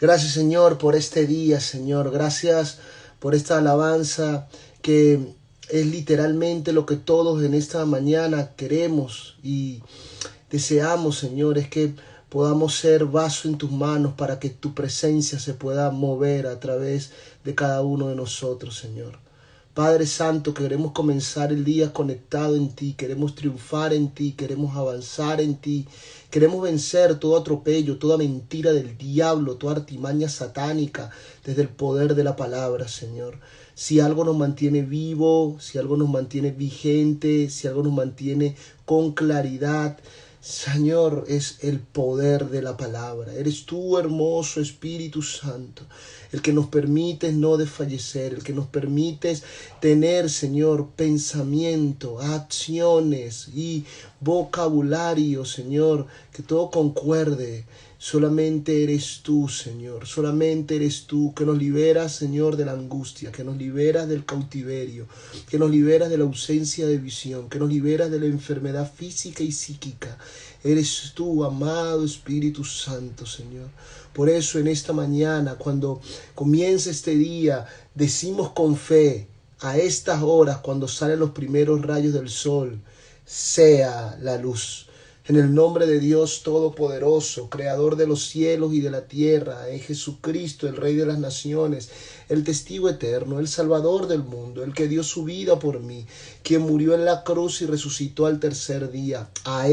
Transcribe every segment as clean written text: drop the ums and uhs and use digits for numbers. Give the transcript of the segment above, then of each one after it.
Gracias, Señor, por este día, Señor. Gracias por esta alabanza que es literalmente lo que todos en esta mañana queremos y deseamos, Señor, es que podamos ser vaso en tus manos para que tu presencia se pueda mover a través de cada uno de nosotros, Señor. Padre Santo, queremos comenzar el día conectado en ti, queremos triunfar en ti, queremos avanzar en ti, queremos vencer todo atropello, toda mentira del diablo, toda artimaña satánica desde el poder de la palabra, Señor. Si algo nos mantiene vivo, si algo nos mantiene vigente, si algo nos mantiene con claridad, Señor, es el poder de la palabra. Eres tú, hermoso Espíritu Santo, el que nos permites no desfallecer, el que nos permites tener, Señor, pensamiento, acciones y vocabulario, Señor, que todo concuerde. Solamente eres tú, Señor, solamente eres tú que nos liberas, Señor, de la angustia, que nos liberas del cautiverio, que nos liberas de la ausencia de visión, que nos liberas de la enfermedad física y psíquica. Eres tú, amado Espíritu Santo, Señor. Por eso en esta mañana, cuando comienza este día, decimos con fe, a estas horas, cuando salen los primeros rayos del sol, sea la luz. En el nombre de Dios Todopoderoso, Creador de los cielos y de la tierra, en Jesucristo, el Rey de las naciones, el testigo eterno, el Salvador del mundo, el que dio su vida por mí, quien murió en la cruz y resucitó al tercer día. A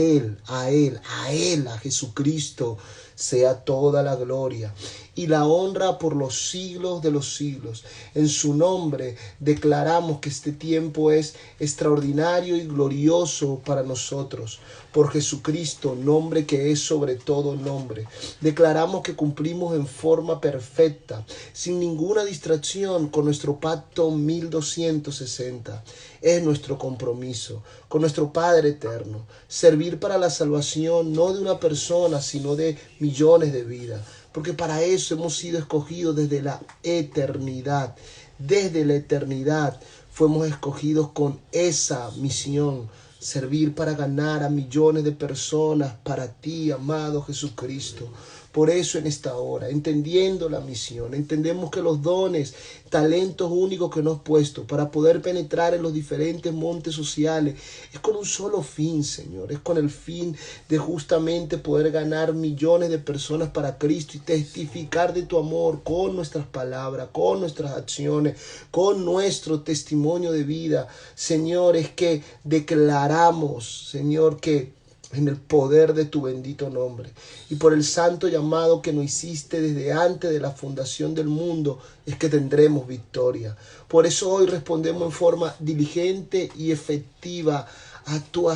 Jesucristo, sea toda la gloria y la honra por los siglos de los siglos. En su nombre declaramos que este tiempo es extraordinario y glorioso para nosotros. Por Jesucristo, nombre que es sobre todo nombre. Declaramos que cumplimos en forma perfecta, sin ninguna distracción, con nuestro pacto 1260. Es nuestro compromiso con nuestro Padre eterno, servir para la salvación no de una persona, sino de millones de vidas. Porque para eso hemos sido escogidos desde la eternidad. Desde la eternidad fuimos escogidos con esa misión. Servir para ganar a millones de personas para ti, amado Jesucristo. Por eso en esta hora, entendiendo la misión, entendemos que los dones, talentos únicos que nos has puesto para poder penetrar en los diferentes montes sociales, es con un solo fin, Señor. Es con el fin de justamente poder ganar millones de personas para Cristo y testificar de tu amor con nuestras palabras, con nuestras acciones, con nuestro testimonio de vida. Señor, es que declaramos, Señor, que en el poder de tu bendito nombre y por el santo llamado que nos hiciste desde antes de la fundación del mundo, es que tendremos victoria. Por eso hoy respondemos en forma diligente y efectiva a tu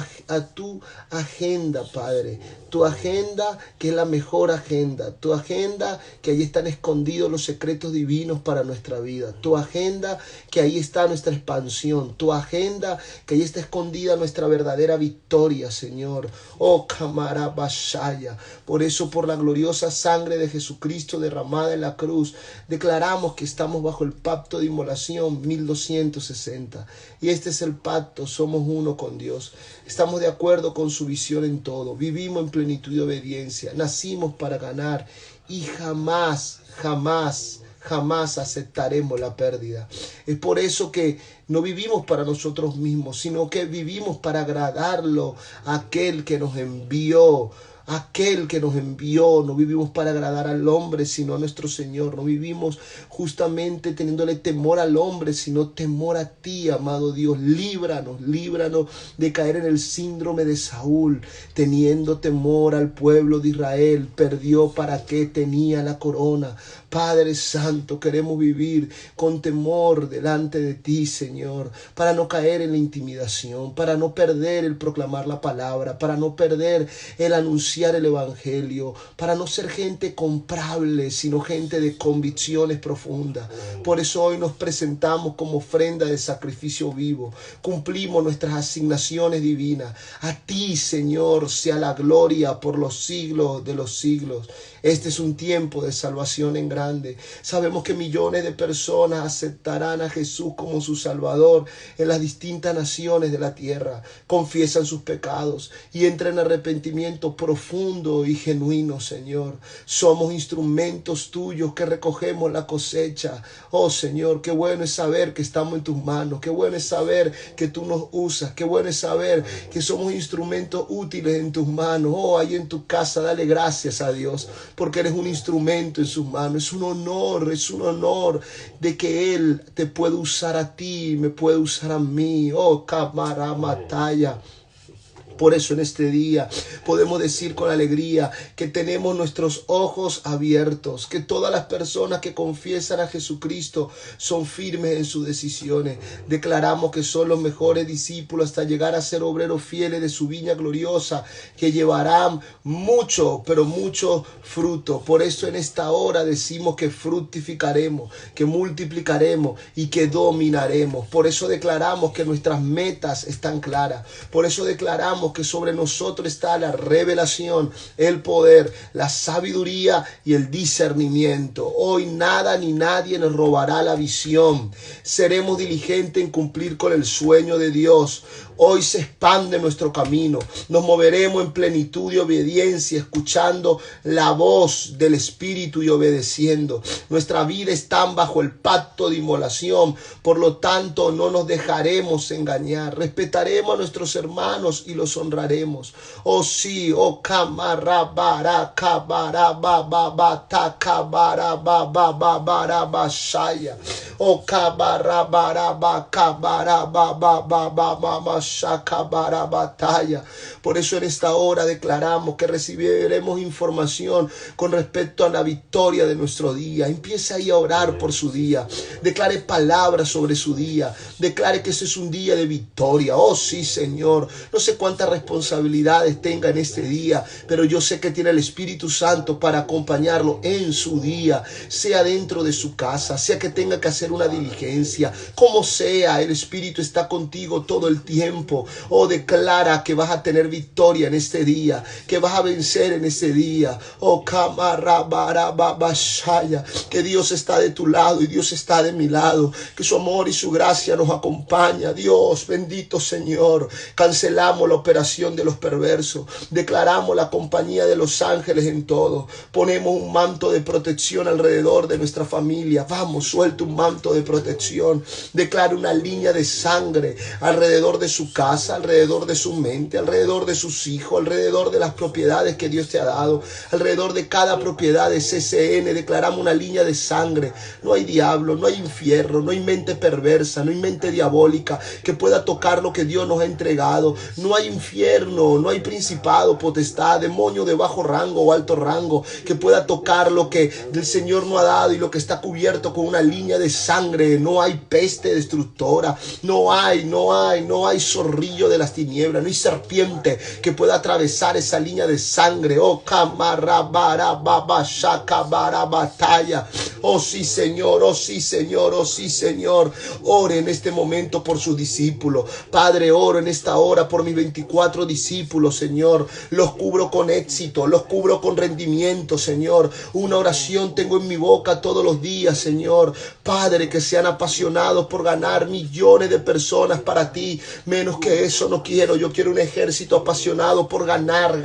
agenda, Padre. Tu agenda que es la mejor agenda. Tu agenda que ahí están escondidos los secretos divinos para nuestra vida. Tu agenda que ahí está nuestra expansión. Tu agenda que ahí está escondida nuestra verdadera victoria, Señor. Oh, Kamara Bashaya. Por eso, por la gloriosa sangre de Jesucristo derramada en la cruz, declaramos que estamos bajo el pacto de inmolación 1260. Y este es el pacto, somos uno con Dios. Estamos de acuerdo con su visión en todo. Vivimos en plenitud de obediencia. Nacimos para ganar y jamás aceptaremos la pérdida. Es por eso que no vivimos para nosotros mismos, sino que vivimos para agradarlo a aquel que nos envió. Aquel que nos envió. No vivimos para agradar al hombre, sino a nuestro Señor. No vivimos justamente teniéndole temor al hombre, sino temor a ti, amado Dios. Líbranos de caer en el síndrome de Saúl, teniendo temor al pueblo de Israel. Perdió para qué tenía la corona. Padre Santo, queremos vivir con temor delante de ti, Señor, para no caer en la intimidación, para no perder el proclamar la palabra, para no perder el anunciar el evangelio, para no ser gente comprable, sino gente de convicciones profundas. Por eso hoy nos presentamos como ofrenda de sacrificio vivo. Cumplimos nuestras asignaciones divinas. A ti, Señor, sea la gloria por los siglos de los siglos. Este es un tiempo de salvación en grande. Sabemos que millones de personas aceptarán a Jesús como su Salvador en las distintas naciones de la tierra. Confiesan sus pecados y entran en arrepentimiento profundo profundo y genuino, Señor. Somos instrumentos tuyos que recogemos la cosecha. Oh, Señor, qué bueno es saber que estamos en tus manos. Qué bueno es saber que tú nos usas. Qué bueno es saber que somos instrumentos útiles en tus manos. Oh, ahí en tu casa, dale gracias a Dios, porque eres un instrumento en sus manos. Es un honor de que Él te puede usar a ti, me puede usar a mí. Oh, Kamaramataya. Por eso en este día podemos decir con alegría que tenemos nuestros ojos abiertos, que todas las personas que confiesan a Jesucristo son firmes en sus decisiones. Declaramos que son los mejores discípulos hasta llegar a ser obreros fieles de su viña gloriosa, que llevarán mucho, pero mucho fruto. Por eso en esta hora decimos que fructificaremos, que multiplicaremos y que dominaremos. Por eso declaramos que nuestras metas están claras. Por eso declaramos que sobre nosotros está la revelación, el poder, la sabiduría y el discernimiento. Hoy nada ni nadie nos robará la visión. Seremos diligentes en cumplir con el sueño de Dios. Hoy se expande nuestro camino. Nos moveremos en plenitud y obediencia, escuchando la voz del Espíritu y obedeciendo. Nuestra vida está bajo el pacto de inmolación. Por lo tanto, no nos dejaremos engañar. Respetaremos a nuestros hermanos y los honraremos. Oh sí, oh camarabara, cabarabababata, cabarababababashaya. Oh cabarababa, cabarabababababa. Batalla. Por eso en esta hora declaramos que recibiremos información con respecto a la victoria de nuestro día. Empiece ahí a orar por su día. Declare palabras sobre su día. Declare que ese es un día de victoria. Oh sí, Señor. No sé cuántas responsabilidades tenga en este día, pero yo sé que tiene el Espíritu Santo para acompañarlo en su día, sea dentro de su casa, sea que tenga que hacer una diligencia, como sea, el Espíritu está contigo todo el tiempo. Oh, declara que vas a tener victoria en este día, que vas a vencer en este día. Oh, Kamarabarabashaya, que Dios está de tu lado y Dios está de mi lado, que su amor y su gracia nos acompaña. Dios, bendito Señor. Cancelamos la operación de los perversos, declaramos la compañía de los ángeles en todo. Ponemos un manto de protección alrededor de nuestra familia. Vamos, suelta un manto de protección. Declara una línea de sangre alrededor de su casa, alrededor de su mente, alrededor de sus hijos, alrededor de las propiedades que Dios te ha dado, alrededor de cada propiedad de CCN. Declaramos una línea de sangre. No hay diablo, no hay infierno, no hay mente perversa, no hay mente diabólica que pueda tocar lo que Dios nos ha entregado. No hay infierno, no hay principado, potestad, demonio de bajo rango o alto rango que pueda tocar lo que el Señor nos ha dado y lo que está cubierto con una línea de sangre. No hay peste destructora, no hay zorrillo de las tinieblas, no hay serpiente que pueda atravesar esa línea de sangre. Oh, batalla. Oh sí, Señor, oh sí, Señor, oh sí, Señor. Ore en este momento por sus discípulos. Padre, oro en esta hora por mis 24 discípulos, Señor. Los cubro con éxito, los cubro con rendimiento, Señor. Una oración tengo en mi boca todos los días, Señor. Padre, que sean apasionados por ganar millones de personas para ti. Menos que eso no quiero. Yo quiero un ejército apasionado por ganar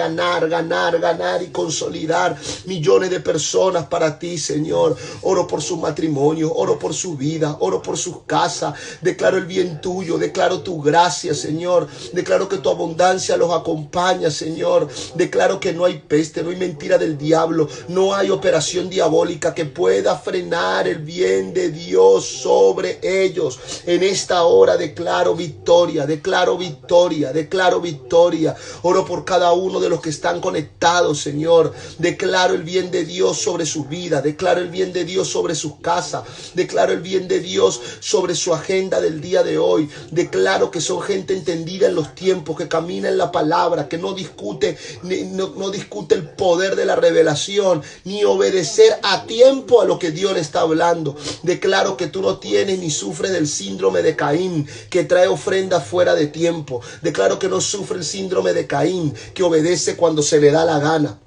y consolidar millones de personas para ti, Señor. Oro por sus matrimonios, oro por su vida, oro por sus casas. Declaro el bien tuyo, declaro tu gracia, Señor. Declaro que tu abundancia los acompaña, Señor. Declaro que no hay peste, no hay mentira del diablo, no hay operación diabólica que pueda frenar el bien de Dios sobre ellos. En esta hora declaro victoria, declaro victoria, declaro victoria. Oro por cada uno de los que están conectados, Señor. Declaro el bien de Dios sobre su vida, declaro el bien de Dios sobre sus casas, declaro el bien de Dios sobre su agenda del día de hoy. Declaro que son gente entendida en los tiempos, que camina en la palabra, que no discute el poder de la revelación, ni obedecer a tiempo a lo que Dios le está hablando. Declaro que tú no tienes ni sufres del síndrome de Caín, que trae ofrenda fuera de tiempo. Declaro que no sufre el síndrome de Caín, que obedece cuando se le da la gana.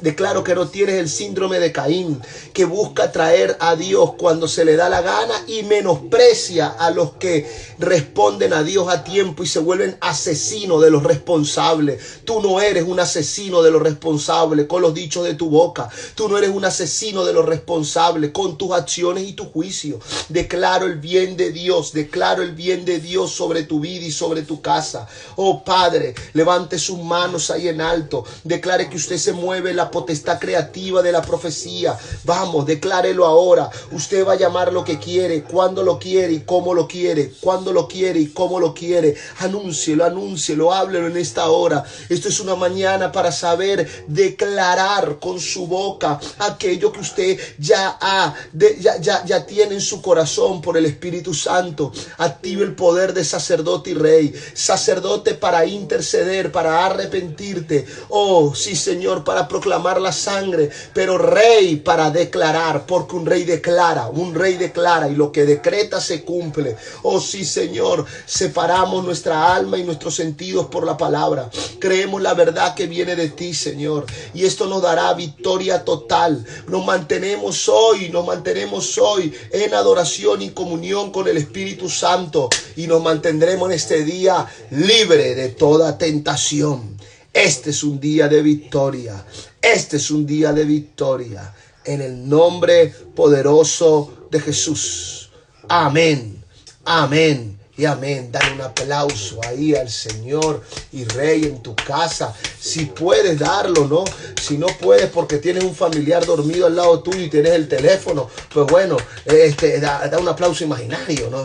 Declaro que no tienes el síndrome de Caín, que busca traer a Dios cuando se le da la gana y menosprecia a los que responden a Dios a tiempo y se vuelven asesinos de los responsables. Tú no eres un asesino de los responsables con los dichos de tu boca. Tú no eres un asesino de los responsables con tus acciones y tu juicio. Declaro el bien de Dios, declaro el bien de Dios sobre tu vida y sobre tu casa. Oh Padre, levante sus manos ahí en alto. Declare que usted se mueve la potestad creativa de la profecía. Vamos, declárelo ahora. Usted va a llamar lo que quiere, cuando lo quiere y cómo lo quiere, cuando lo quiere y cómo lo quiere. Anúncielo, anúncielo, háblelo en esta hora. Esto es una mañana para saber declarar con su boca aquello que usted ya tiene en su corazón por el Espíritu Santo. Active el poder de sacerdote y rey. Sacerdote para interceder, para arrepentirte. Oh, sí, Señor, para proclamar la sangre, pero rey para declarar, porque un rey declara y lo que decreta se cumple. Oh, sí, Señor, separamos nuestra alma y nuestros sentidos por la palabra. Creemos la verdad que viene de ti, Señor, y esto nos dará victoria total. Nos mantenemos hoy en adoración y comunión con el Espíritu Santo y nos mantendremos en este día libre de toda tentación. Este es un día de victoria. Este es un día de victoria. En el nombre poderoso de Jesús. Amén. Amén. Y amén. Dale un aplauso ahí al Señor y Rey en tu casa. Si puedes darlo, ¿no? Si no puedes porque tienes un familiar dormido al lado tuyo y tienes el teléfono, pues bueno, da un aplauso imaginario, ¿no?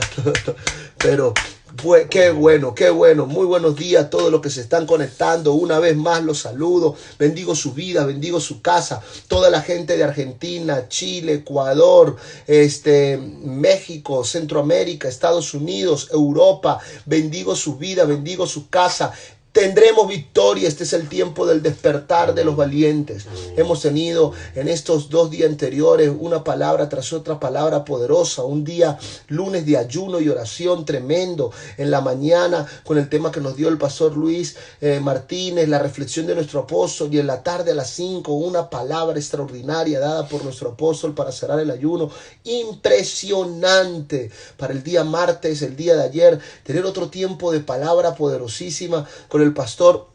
Pero pues qué bueno, qué bueno. Muy buenos días a todos los que se están conectando. Una vez más los saludo. Bendigo su vida, bendigo su casa. Toda la gente de Argentina, Chile, Ecuador, México, Centroamérica, Estados Unidos, Europa. Bendigo su vida, bendigo su casa. Tendremos victoria. Este es el tiempo del despertar de los valientes. Hemos tenido en estos 2 días anteriores una palabra tras otra palabra poderosa. Un día lunes de ayuno y oración tremendo en la mañana con el tema que nos dio el pastor Luis Martínez, la reflexión de nuestro apóstol, y en la tarde a las 5 una palabra extraordinaria dada por nuestro apóstol para cerrar el ayuno. Impresionante. Para el día martes, el día de ayer, tener otro tiempo de palabra poderosísima con el pastor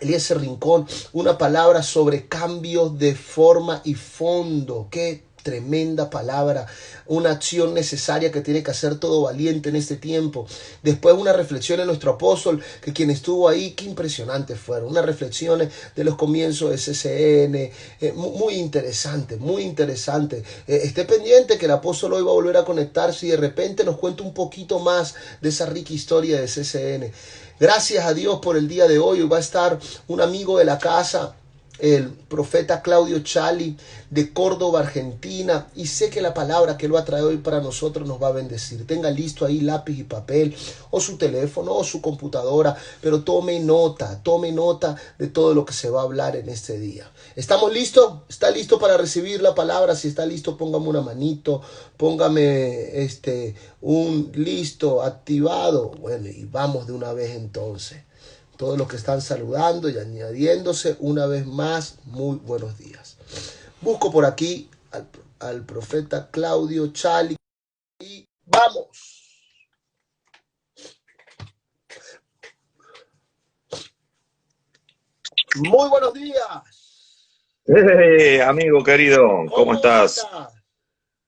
Eliezer Rincón, una palabra sobre cambios de forma y fondo. Qué tremenda palabra, una acción necesaria que tiene que hacer todo valiente en este tiempo. Después una reflexión en nuestro apóstol, que quien estuvo ahí, qué impresionantes fueron, unas reflexiones de los comienzos de CCN, muy interesante, muy interesante. Esté pendiente que el apóstol hoy va a volver a conectarse y de repente nos cuenta un poquito más de esa rica historia de CCN. Gracias a Dios por el día de hoy. Va a estar un amigo de la casa, el profeta Claudio Chali, de Córdoba, Argentina, y sé que la palabra que lo ha traído hoy para nosotros nos va a bendecir. Tenga listo ahí lápiz y papel, o su teléfono, o su computadora, pero tome nota de todo lo que se va a hablar en este día. ¿Estamos listos? ¿Está listo para recibir la palabra? Si está listo, póngame una manito, póngame un listo, activado. Bueno, y vamos de una vez entonces. Todos los que están saludando y añadiéndose una vez más, muy buenos días. Busco por aquí al profeta Claudio Chali y vamos. Muy buenos días. Amigo querido, ¿cómo estás?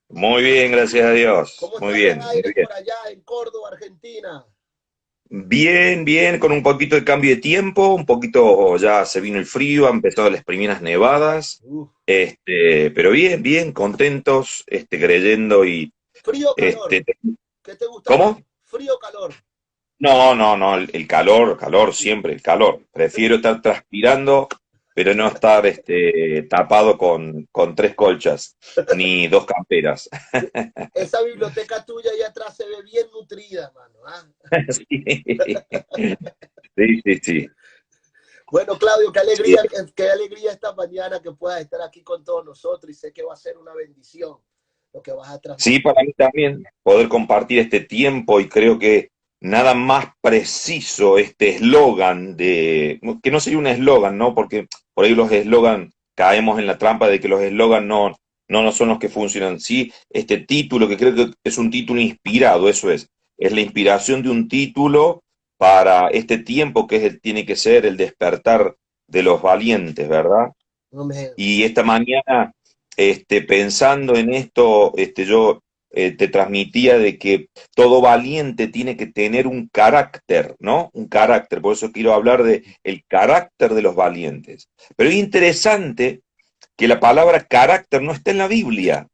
Muy bien, gracias a Dios. ¿Cómo muy bien, está el aire muy bien. por allá en Córdoba, Argentina? Bien, bien, con un poquito de cambio de tiempo, un poquito ya se vino el frío, han empezado las primeras nevadas, pero bien, bien, contentos, creyendo y... ¿Frío o calor? ¿Qué te gusta ¿Cómo? más? ¿Frío o calor? No, el calor, siempre el calor. Prefiero estar transpirando, pero no estar tapado con 3 colchas, ni 2 camperas. Esa biblioteca tuya ahí atrás se ve bien nutrida, hermano. ¿Ah? Sí. Bueno, Claudio, qué alegría esta mañana que puedas estar aquí con todos nosotros, y sé que va a ser una bendición lo que vas a transmitir. Sí, para mí también poder compartir este tiempo, y creo que nada más preciso este eslogan que no sería un eslogan, ¿no? Porque por ahí los eslogan caemos en la trampa de que los eslogans no son los que funcionan. Sí, este título, que creo que es un título inspirado, eso es la inspiración de un título para este tiempo que tiene que ser el despertar de los valientes, ¿verdad? Amén. Y esta mañana, pensando en esto, yo te transmitía de que todo valiente tiene que tener un carácter, ¿no? Un carácter, por eso quiero hablar de el carácter de los valientes. Pero es interesante que la palabra carácter no está en la Biblia.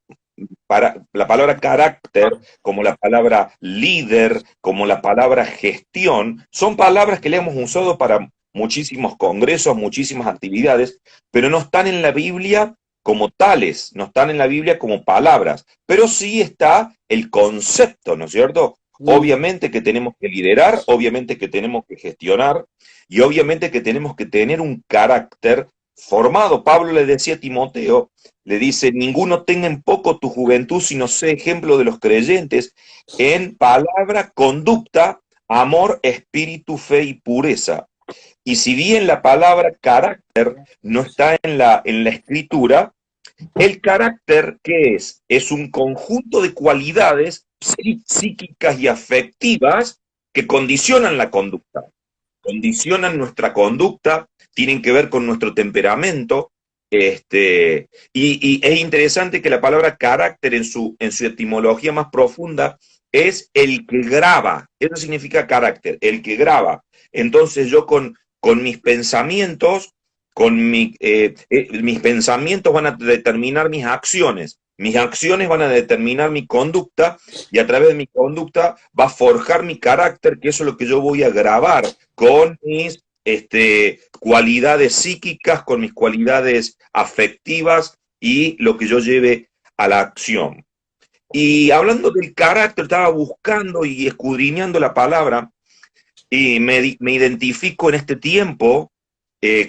La palabra carácter, como la palabra líder, como la palabra gestión, son palabras que le hemos usado para muchísimos congresos, muchísimas actividades, pero no están en la Biblia como tales, no están en la Biblia como palabras, pero sí está el concepto, ¿no es cierto? Obviamente que tenemos que liderar, obviamente que tenemos que gestionar y obviamente que tenemos que tener un carácter formado. Pablo le decía a Timoteo, le dice, ninguno tenga en poco tu juventud, sino sé ejemplo de los creyentes en palabra, conducta, amor, espíritu, fe y pureza. Y si bien la palabra carácter no está en la escritura, el carácter, ¿qué es? Es un conjunto de cualidades psíquicas y afectivas que condicionan la conducta, condicionan nuestra conducta, tienen que ver con nuestro temperamento. Y es interesante que la palabra carácter en su etimología más profunda es el que graba. Eso significa carácter, el que graba. Entonces yo con mis pensamientos, mis pensamientos van a determinar mis acciones van a determinar mi conducta y a través de mi conducta va a forjar mi carácter, que eso es lo que yo voy a grabar con mis cualidades psíquicas, con mis cualidades afectivas y lo que yo lleve a la acción. Y hablando del carácter, estaba buscando y escudriñando la palabra y me identifico en este tiempo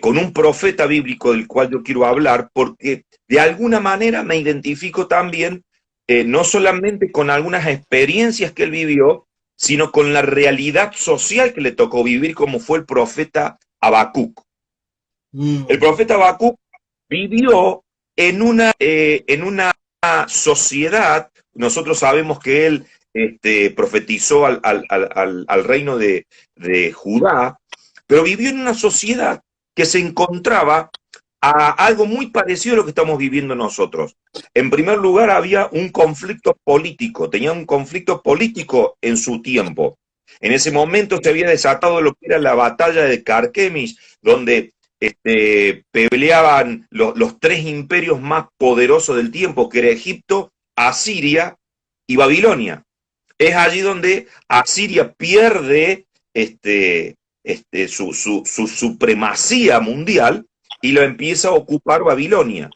con un profeta bíblico del cual yo quiero hablar, porque de alguna manera me identifico también, no solamente con algunas experiencias que él vivió, sino con la realidad social que le tocó vivir, como fue el profeta Habacuc. El profeta Habacuc vivió en una sociedad, nosotros sabemos que él profetizó al reino de Judá, pero vivió en una sociedad que se encontraba a algo muy parecido a lo que estamos viviendo nosotros. En primer lugar, había un conflicto político, tenía un conflicto político en su tiempo. En ese momento se había desatado lo que era la batalla de Carquemis, donde peleaban los tres imperios más poderosos del tiempo, que era Egipto, Asiria y Babilonia. Es allí donde Asiria pierde su supremacía mundial y lo empieza a ocupar Babilonia.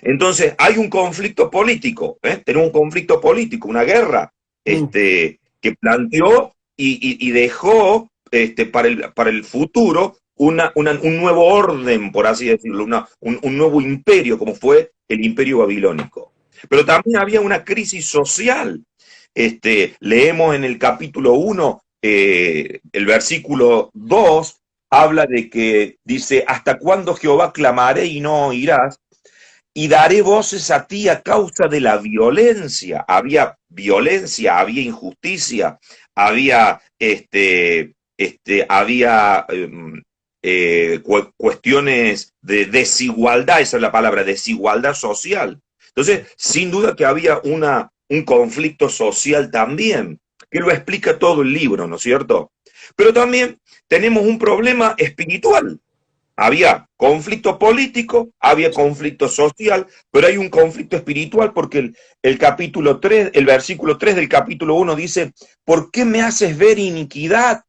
Entonces hay un conflicto político, tenemos un conflicto político, una guerra que planteó y dejó para el futuro un nuevo orden, por así decirlo, un nuevo imperio, como fue el imperio babilónico. Pero también había una crisis social. Leemos en el capítulo 1, el versículo 2, habla de que dice, ¿hasta cuándo Jehová clamaré y no oirás? Y daré voces a ti a causa de la violencia. Había violencia, había injusticia, había, había cuestiones de desigualdad, esa es la palabra, desigualdad social. Entonces, sin duda que había un conflicto social también, que lo explica todo el libro, ¿no es cierto? Pero también tenemos un problema espiritual. Había conflicto político, había conflicto social, pero hay un conflicto espiritual porque el capítulo 3, el versículo 3 del capítulo 1 dice, ¿por qué me haces ver iniquidad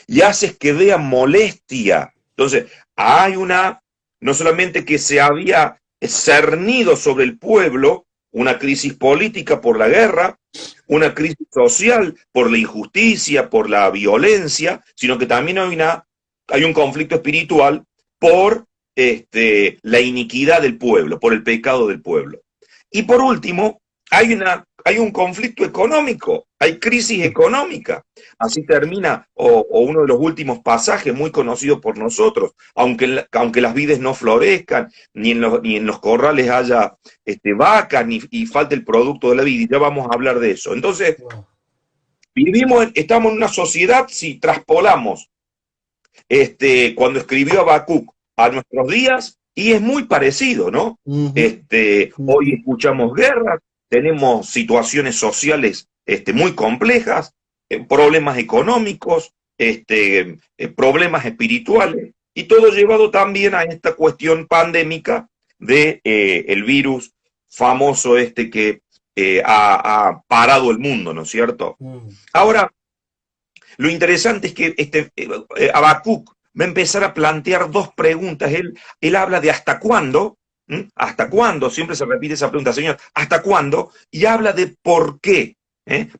y haces que vea molestia? Entonces, hay no solamente que se había cernido sobre el pueblo una crisis política por la guerra, una crisis social por la injusticia, por la violencia, sino que también hay un conflicto espiritual por la iniquidad del pueblo, por el pecado del pueblo. Y por último, hay hay un conflicto económico, hay crisis económica. Así termina, o uno de los últimos pasajes muy conocidos por nosotros, aunque las vides no florezcan, ni en los corrales haya vacas, y falte el producto de la vid, y ya vamos a hablar de eso. Entonces, estamos en una sociedad, si traspolamos cuando escribió Habacuc a nuestros días, y es muy parecido, ¿no? Hoy escuchamos guerras, tenemos situaciones sociales muy complejas, problemas económicos, problemas espirituales, y todo llevado también a esta cuestión pandémica de el virus famoso que ha parado el mundo, ¿no es cierto? Ahora, lo interesante es que Habacuc va a empezar a plantear dos preguntas. Él habla de hasta cuándo, hasta cuándo, siempre se repite esa pregunta, Señor, ¿hasta cuándo? Y habla de por qué.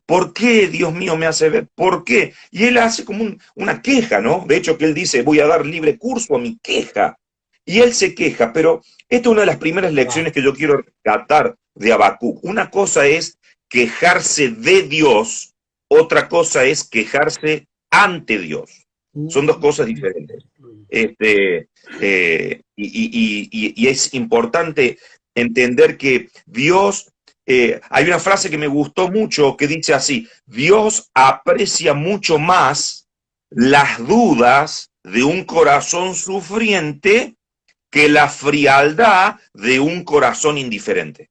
¿Por qué, Dios mío, me hace ver? ¿Por qué? Y él hace como una queja, ¿no? De hecho, que él dice, voy a dar libre curso a mi queja. Y él se queja, pero esta es una de las primeras lecciones que yo quiero rescatar de Habacuc. Una cosa es quejarse de Dios, otra cosa es quejarse ante Dios. Son dos cosas diferentes. Y es importante entender que Dios, hay una frase que me gustó mucho que dice así: Dios aprecia mucho más las dudas de un corazón sufriente que la frialdad de un corazón indiferente.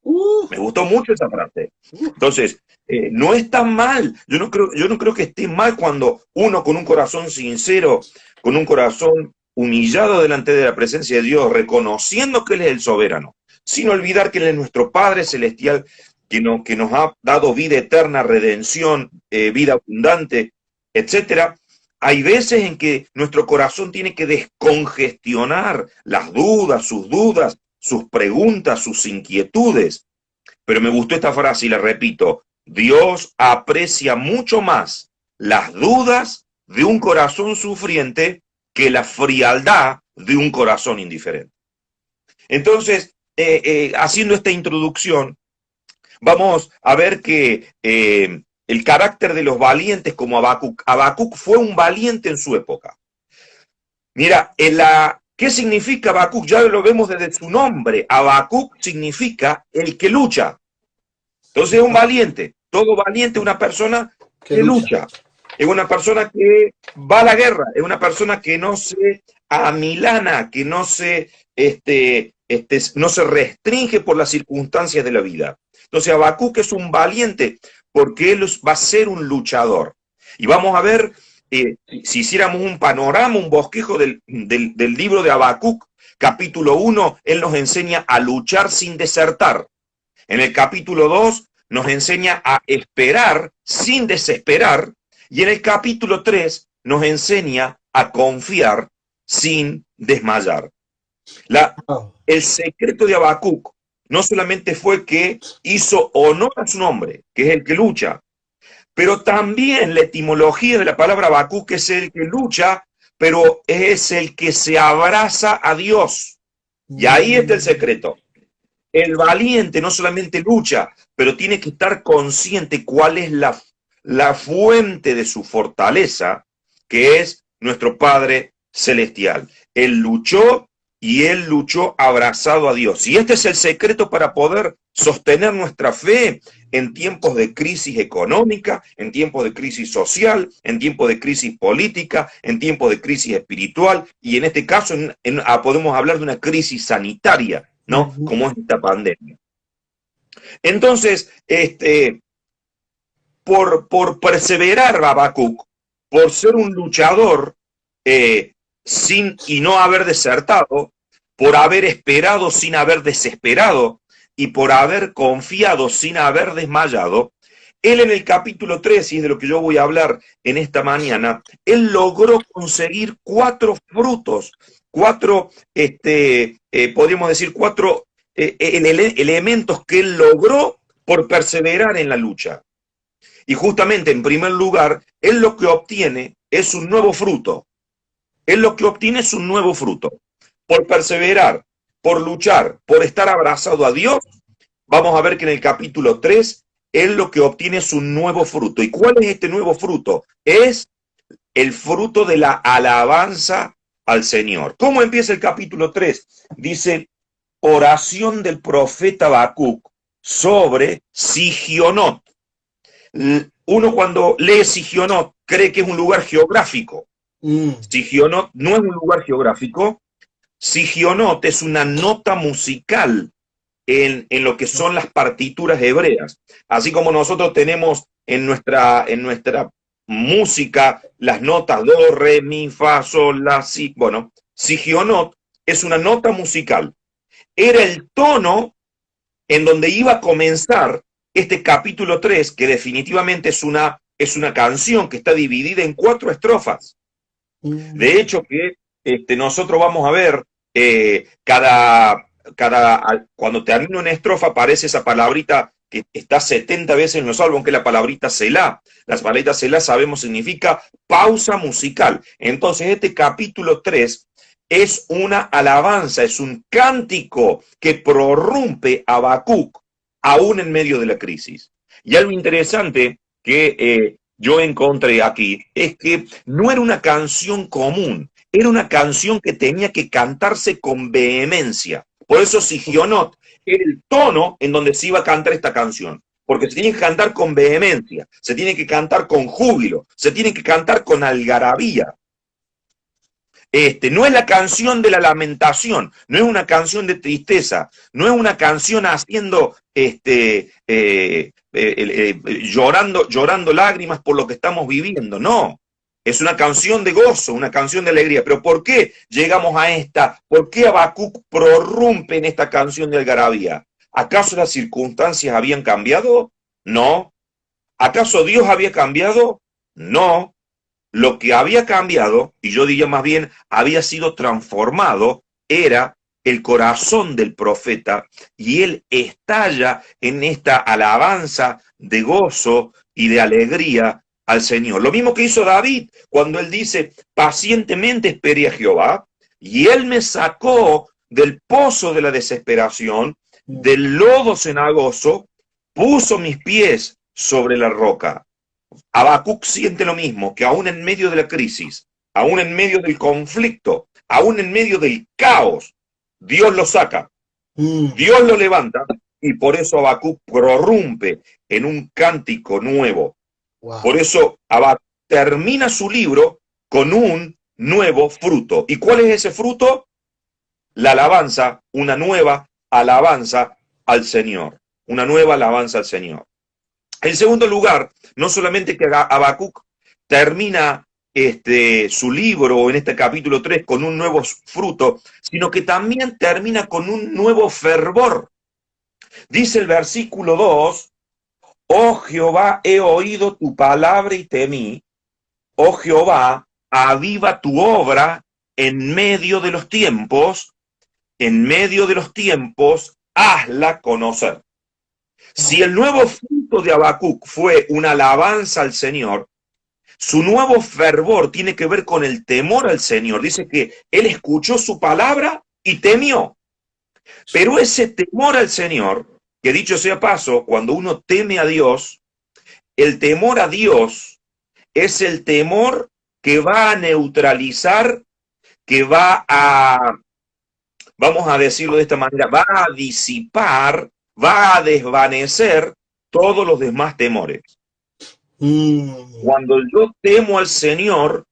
Me gustó mucho esa frase. Entonces, no es tan mal. Yo no creo que esté mal cuando uno con un corazón sincero, con un corazón humillado delante de la presencia de Dios, reconociendo que Él es el soberano, sin olvidar que Él es nuestro Padre Celestial, que nos ha dado vida eterna, redención, vida abundante, etcétera. Hay veces en que nuestro corazón tiene que descongestionar las dudas, sus preguntas, sus inquietudes. Pero me gustó esta frase y la repito: Dios aprecia mucho más las dudas de un corazón sufriente que la frialdad de un corazón indiferente. Entonces, haciendo esta introducción, vamos a ver que el carácter de los valientes como Habacuc. Habacuc fue un valiente en su época. Mira, ¿qué significa Habacuc? Ya lo vemos desde su nombre. Habacuc significa el que lucha. Entonces es un valiente. Todo valiente es una persona que lucha. Es una persona que va a la guerra. Es una persona que no se amilana, que no se restringe por las circunstancias de la vida. Entonces Habacuc es un valiente porque él va a ser un luchador. Y vamos a ver, si hiciéramos un panorama, un bosquejo del libro de Habacuc, capítulo 1, él nos enseña a luchar sin desertar. En el capítulo 2 nos enseña a esperar sin desesperar. Y en el capítulo 3 nos enseña a confiar sin desmayar. El secreto de Habacuc no solamente fue que hizo honor a su nombre, que es el que lucha, pero también la etimología de la palabra Habacuc es el que lucha, pero es el que se abraza a Dios. Y ahí está el secreto. El valiente no solamente lucha, pero tiene que estar consciente cuál es la fuente de su fortaleza, que es nuestro Padre Celestial. Él luchó y él luchó abrazado a Dios. Y este es el secreto para poder sostener nuestra fe en tiempos de crisis económica, en tiempos de crisis social, en tiempos de crisis política, en tiempos de crisis espiritual, y en este caso podemos hablar de una crisis sanitaria, ¿no? Como es esta pandemia. Entonces, por perseverar Habacuc, por ser un luchador y no haber desertado, por haber esperado sin haber desesperado y por haber confiado sin haber desmayado, él en el capítulo 3, y es de lo que yo voy a hablar en esta mañana, él logró conseguir 4 frutos, 4, podríamos decir 4 elementos que él logró por perseverar en la lucha. Y justamente, en primer lugar, él lo que obtiene es un nuevo fruto. Él lo que obtiene es un nuevo fruto. Por perseverar, por luchar, por estar abrazado a Dios, vamos a ver que en el capítulo 3, él lo que obtiene es un nuevo fruto. ¿Y cuál es este nuevo fruto? Es el fruto de la alabanza al Señor. ¿Cómo empieza el capítulo 3? Dice, oración del profeta Habacuc sobre Sigionot. Uno cuando lee Sigionot cree que es un lugar geográfico. Sigionot no es un lugar geográfico. Sigionot es una nota musical en lo que son las partituras hebreas. Así como nosotros tenemos en nuestra música las notas do, re, mi, fa, sol, la, si. Bueno, Sigionot es una nota musical. Era el tono en donde iba a comenzar este capítulo 3, que definitivamente es una canción que está dividida en 4 estrofas. De hecho, que nosotros vamos a ver cuando termina una estrofa aparece esa palabrita que está 70 veces en los álbumes, que es la palabrita Selah. La palabrita Selah sabemos significa pausa musical. Entonces este capítulo 3 es una alabanza, es un cántico que prorrumpe a Habacuc aún en medio de la crisis. Y algo interesante que yo encontré aquí es que no era una canción común, era una canción que tenía que cantarse con vehemencia. Por eso Sigionot era el tono en donde se iba a cantar esta canción. Porque se tiene que cantar con vehemencia, se tiene que cantar con júbilo, se tiene que cantar con algarabía. No es la canción de la lamentación, no es una canción de tristeza, no es una canción haciendo, llorando lágrimas por lo que estamos viviendo, no. Es una canción de gozo, una canción de alegría. Pero ¿por qué llegamos a esta? ¿Por qué Habacuc prorrumpe en esta canción de algarabía? ¿Acaso las circunstancias habían cambiado? No. ¿Acaso Dios había cambiado? No. Lo que había cambiado, y yo diría más bien, había sido transformado, era el corazón del profeta, y él estalla en esta alabanza de gozo y de alegría al Señor. Lo mismo que hizo David, cuando él dice, pacientemente esperé a Jehová, y él me sacó del pozo de la desesperación, del lodo cenagoso, puso mis pies sobre la roca. Habacuc siente lo mismo, que aún en medio de la crisis, aún en medio del conflicto, aún en medio del caos, Dios lo saca, Dios lo levanta, y por eso Habacuc prorrumpe en un cántico nuevo. Wow. Por eso Habacuc termina su libro con un nuevo fruto. ¿Y cuál es ese fruto? La alabanza, una nueva alabanza al Señor. Una nueva alabanza al Señor. En segundo lugar, no solamente que Habacuc termina su libro en este capítulo 3 con un nuevo fruto, sino que también termina con un nuevo fervor. Dice el versículo 2, oh Jehová, he oído tu palabra y temí, oh Jehová, aviva tu obra en medio de los tiempos, hazla conocer. Si el nuevo fruto de Habacuc fue una alabanza al Señor, su nuevo fervor tiene que ver con el temor al Señor. Dice que él escuchó su palabra y temió. Pero ese temor al Señor, que dicho sea paso, cuando uno teme a Dios, el temor a Dios es el temor que va a neutralizar, que va a, vamos a decirlo de esta manera, va a disipar, va a desvanecer todos los demás temores. Cuando yo temo al Señor,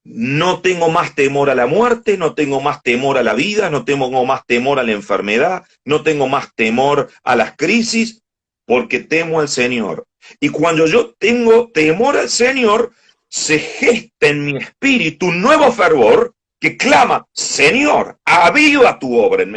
no tengo más temor a la muerte, no tengo más temor a la vida, no tengo más temor a la enfermedad, no tengo más temor a las crisis, porque temo al Señor. Y cuando yo tengo temor al Señor, se gesta en mi espíritu un nuevo fervor que clama, Señor, aviva tu obra en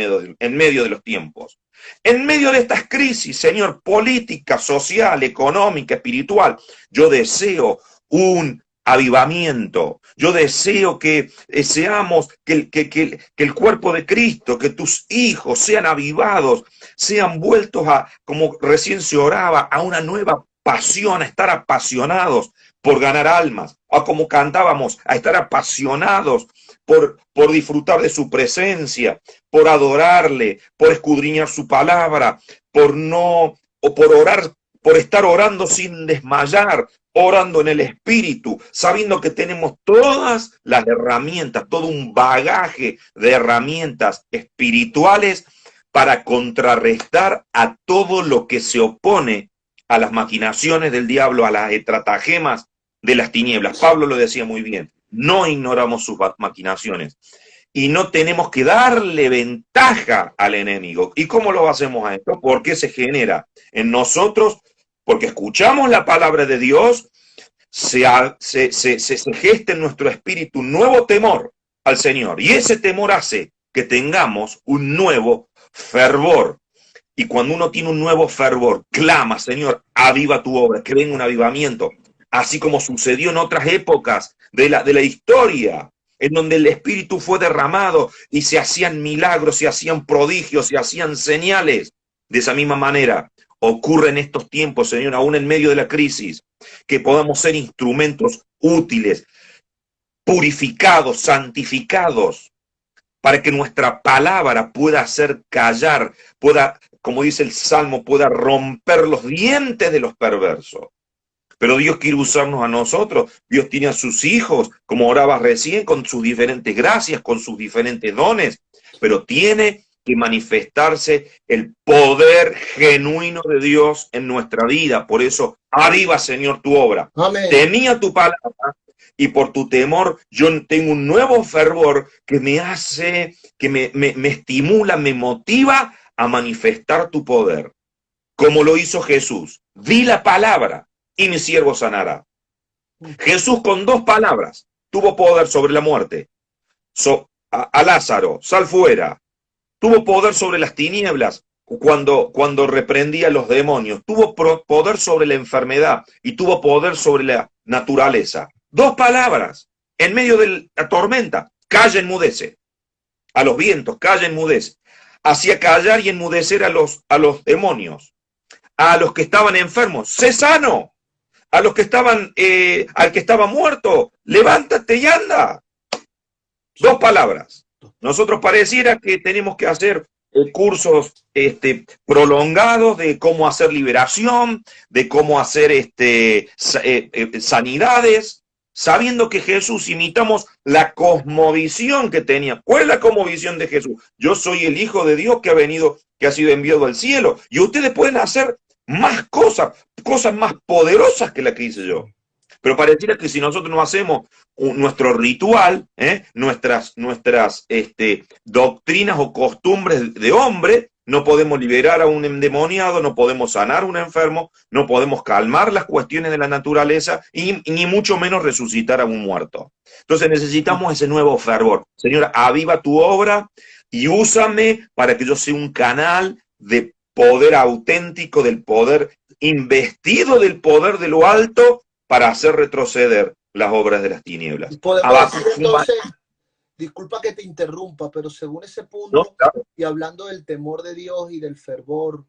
medio de los tiempos. En medio de estas crisis, Señor, política, social, económica, espiritual, yo deseo un avivamiento. Yo deseo que seamos, que el cuerpo de Cristo, que tus hijos sean avivados, sean vueltos a, como recién se oraba, a una nueva pasión, a estar apasionados por ganar almas, a como cantábamos, a estar apasionados por disfrutar de su presencia, por adorarle, por escudriñar su palabra, por orar por estar orando sin desmayar, orando en el Espíritu, sabiendo que tenemos todas las herramientas, todo un bagaje de herramientas espirituales para contrarrestar a todo lo que se opone a las maquinaciones del diablo, a las estratagemas de las tinieblas. Pablo lo decía muy bien, no ignoramos sus maquinaciones y no tenemos que darle ventaja al enemigo. ¿Y cómo lo hacemos a esto? Porque se genera en nosotros, porque escuchamos la palabra de Dios, se gesta en nuestro espíritu un nuevo temor al Señor, y ese temor hace que tengamos un nuevo fervor. Y cuando uno tiene un nuevo fervor, clama, Señor, aviva tu obra, que venga un avivamiento, así como sucedió en otras épocas de la historia, en donde el Espíritu fue derramado y se hacían milagros, se hacían prodigios, se hacían señales. De esa misma manera ocurre en estos tiempos, Señor, aún en medio de la crisis, que podamos ser instrumentos útiles, purificados, santificados, para que nuestra palabra pueda hacer callar, pueda, como dice el Salmo, pueda romper los dientes de los perversos. Pero Dios quiere usarnos a nosotros. Dios tiene a sus hijos, como orabas recién, con sus diferentes gracias, con sus diferentes dones. Pero tiene que manifestarse el poder genuino de Dios en nuestra vida. Por eso, aviva, Señor, tu obra. Amén. Temía tu palabra, y por tu temor yo tengo un nuevo fervor que me hace, que me estimula, me motiva a manifestar tu poder. Como lo hizo Jesús. Di la palabra y mi siervo sanará. Jesús con 2 palabras tuvo poder sobre la muerte. A Lázaro, sal fuera. Tuvo poder sobre las tinieblas cuando reprendía a los demonios. Tuvo poder sobre la enfermedad y tuvo poder sobre la naturaleza. 2 palabras en medio de la tormenta. Calla, enmudece. A los vientos, calla, enmudece. Hacía callar y enmudecer a los demonios. A los que estaban enfermos, sé sano. A los que estaban, al que estaba muerto, levántate y anda. 2 palabras. Nosotros pareciera que tenemos que hacer cursos prolongados de cómo hacer liberación, de cómo hacer sanidades, sabiendo que Jesús, imitamos la cosmovisión que tenía. ¿Cuál es la cosmovisión de Jesús? Yo soy el Hijo de Dios que ha venido, que ha sido enviado al cielo, y ustedes pueden hacer más cosas más poderosas que la que hice yo. Pero pareciera que si nosotros no hacemos nuestro ritual, nuestras doctrinas o costumbres de hombre, no podemos liberar a un endemoniado, no podemos sanar a un enfermo, no podemos calmar las cuestiones de la naturaleza y ni mucho menos resucitar a un muerto. Entonces necesitamos ese nuevo fervor. Señor, aviva tu obra y úsame para que yo sea un canal de poder auténtico, del poder investido del poder de lo alto para hacer retroceder las obras de las tinieblas. Podemos decir entonces, disculpa que te interrumpa, pero según ese punto, no, claro. Y hablando del temor de Dios y del fervor,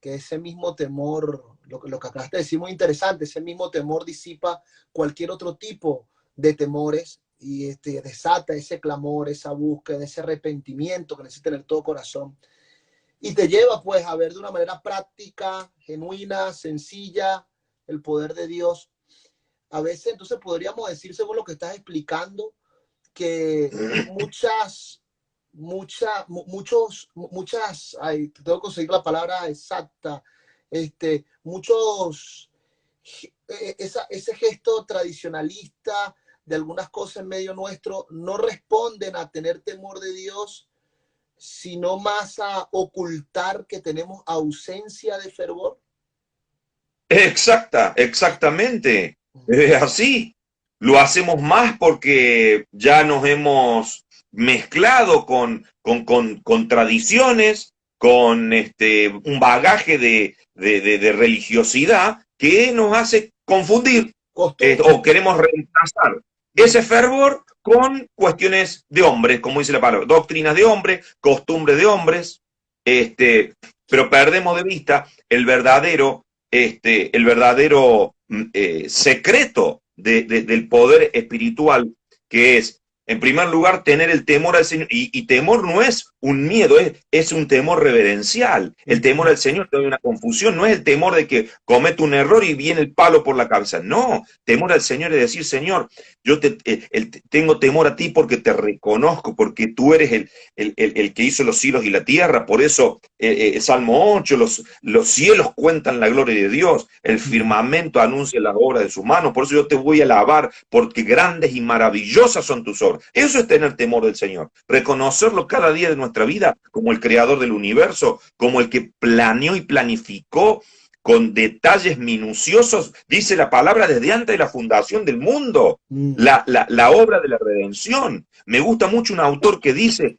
que ese mismo temor, lo que acabaste de decir muy interesante, ese mismo temor disipa cualquier otro tipo de temores y desata ese clamor, esa búsqueda, ese arrepentimiento que necesita tener todo corazón. Y te lleva pues a ver de una manera práctica, genuina, sencilla, el poder de Dios. A veces entonces podríamos decir, según lo que estás explicando, que tengo que conseguir la palabra exacta, ese gesto tradicionalista de algunas cosas en medio nuestro no responden a tener temor de Dios, sino más a ocultar que tenemos ausencia de fervor. Exactamente. Es así. Lo hacemos más porque ya nos hemos mezclado con tradiciones, con un bagaje de religiosidad que nos hace confundir o queremos reemplazar ese fervor con cuestiones de hombres, como dice la palabra, doctrinas de hombres, costumbres de hombres, pero perdemos de vista el verdadero secreto del poder espiritual, que es, en primer lugar, tener el temor al Señor. Y temor no es un miedo, es un temor reverencial. El temor al Señor, no hay una confusión, no es el temor de que comete un error y viene el palo por la cabeza. No, temor al Señor es decir, Señor, yo tengo temor a ti porque te reconozco, porque tú eres el que hizo los cielos y la tierra. Por eso, Salmo 8, los cielos cuentan la gloria de Dios, el firmamento anuncia las obras de sus manos. Por eso yo te voy a alabar, porque grandes y maravillosas son tus obras. Eso es tener temor del Señor, reconocerlo cada día de nuestra vida como el creador del universo, como el que planeó y planificó con detalles minuciosos, dice la palabra, desde antes de la fundación del mundo, la obra de la redención. Me gusta mucho un autor que dice,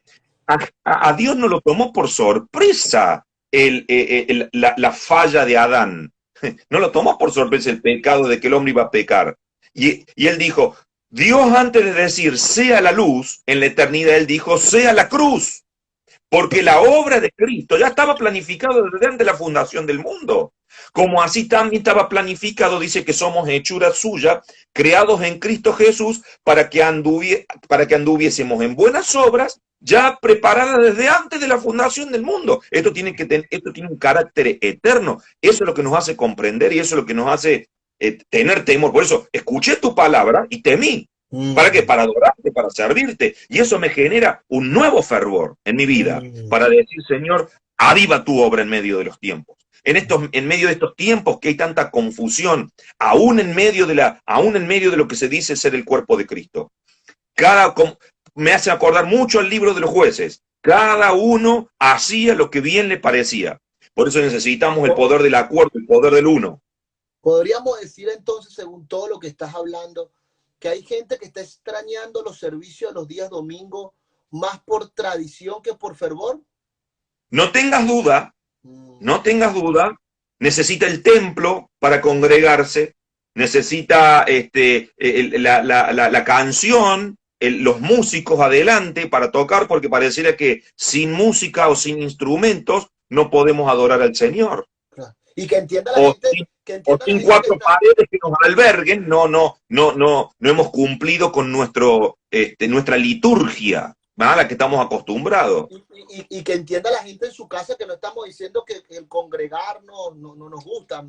a Dios no lo tomó por sorpresa la falla de Adán, no lo tomó por sorpresa el pecado de que el hombre iba a pecar. Y él dijo, Dios antes de decir sea la luz, en la eternidad él dijo sea la cruz, porque la obra de Cristo ya estaba planificado desde antes de la fundación del mundo. Como así también estaba planificado, dice que somos hechura suya, creados en Cristo Jesús, para que anduviésemos en buenas obras, ya preparadas desde antes de la fundación del mundo. Esto tiene un carácter eterno. Eso es lo que nos hace comprender y eso es lo que nos hace tener temor. Por eso, escuché tu palabra y temí. ¿Para qué? Para adorarte, para servirte. Y eso me genera un nuevo fervor en mi vida, para decir, Señor, aviva tu obra en medio de los tiempos. En medio de estos tiempos que hay tanta confusión, aún en medio de lo que se dice ser el cuerpo de Cristo. Me hace acordar mucho al libro de los jueces. Cada uno hacía lo que bien le parecía. Por eso necesitamos el poder del acuerdo, el poder del uno. Podríamos decir entonces, según todo lo que estás hablando, que hay gente que está extrañando los servicios de los días domingos más por tradición que por fervor. No tengas duda, necesita el templo para congregarse, necesita la canción, los músicos adelante para tocar, porque pareciera que sin música o sin instrumentos no podemos adorar al Señor. Y que entienda la gente. O sin cuatro paredes que nos alberguen, no hemos cumplido con nuestra liturgia, ¿verdad? A la que estamos acostumbrados. Y que entienda la gente en su casa que no estamos diciendo que el congregarnos no nos gusta.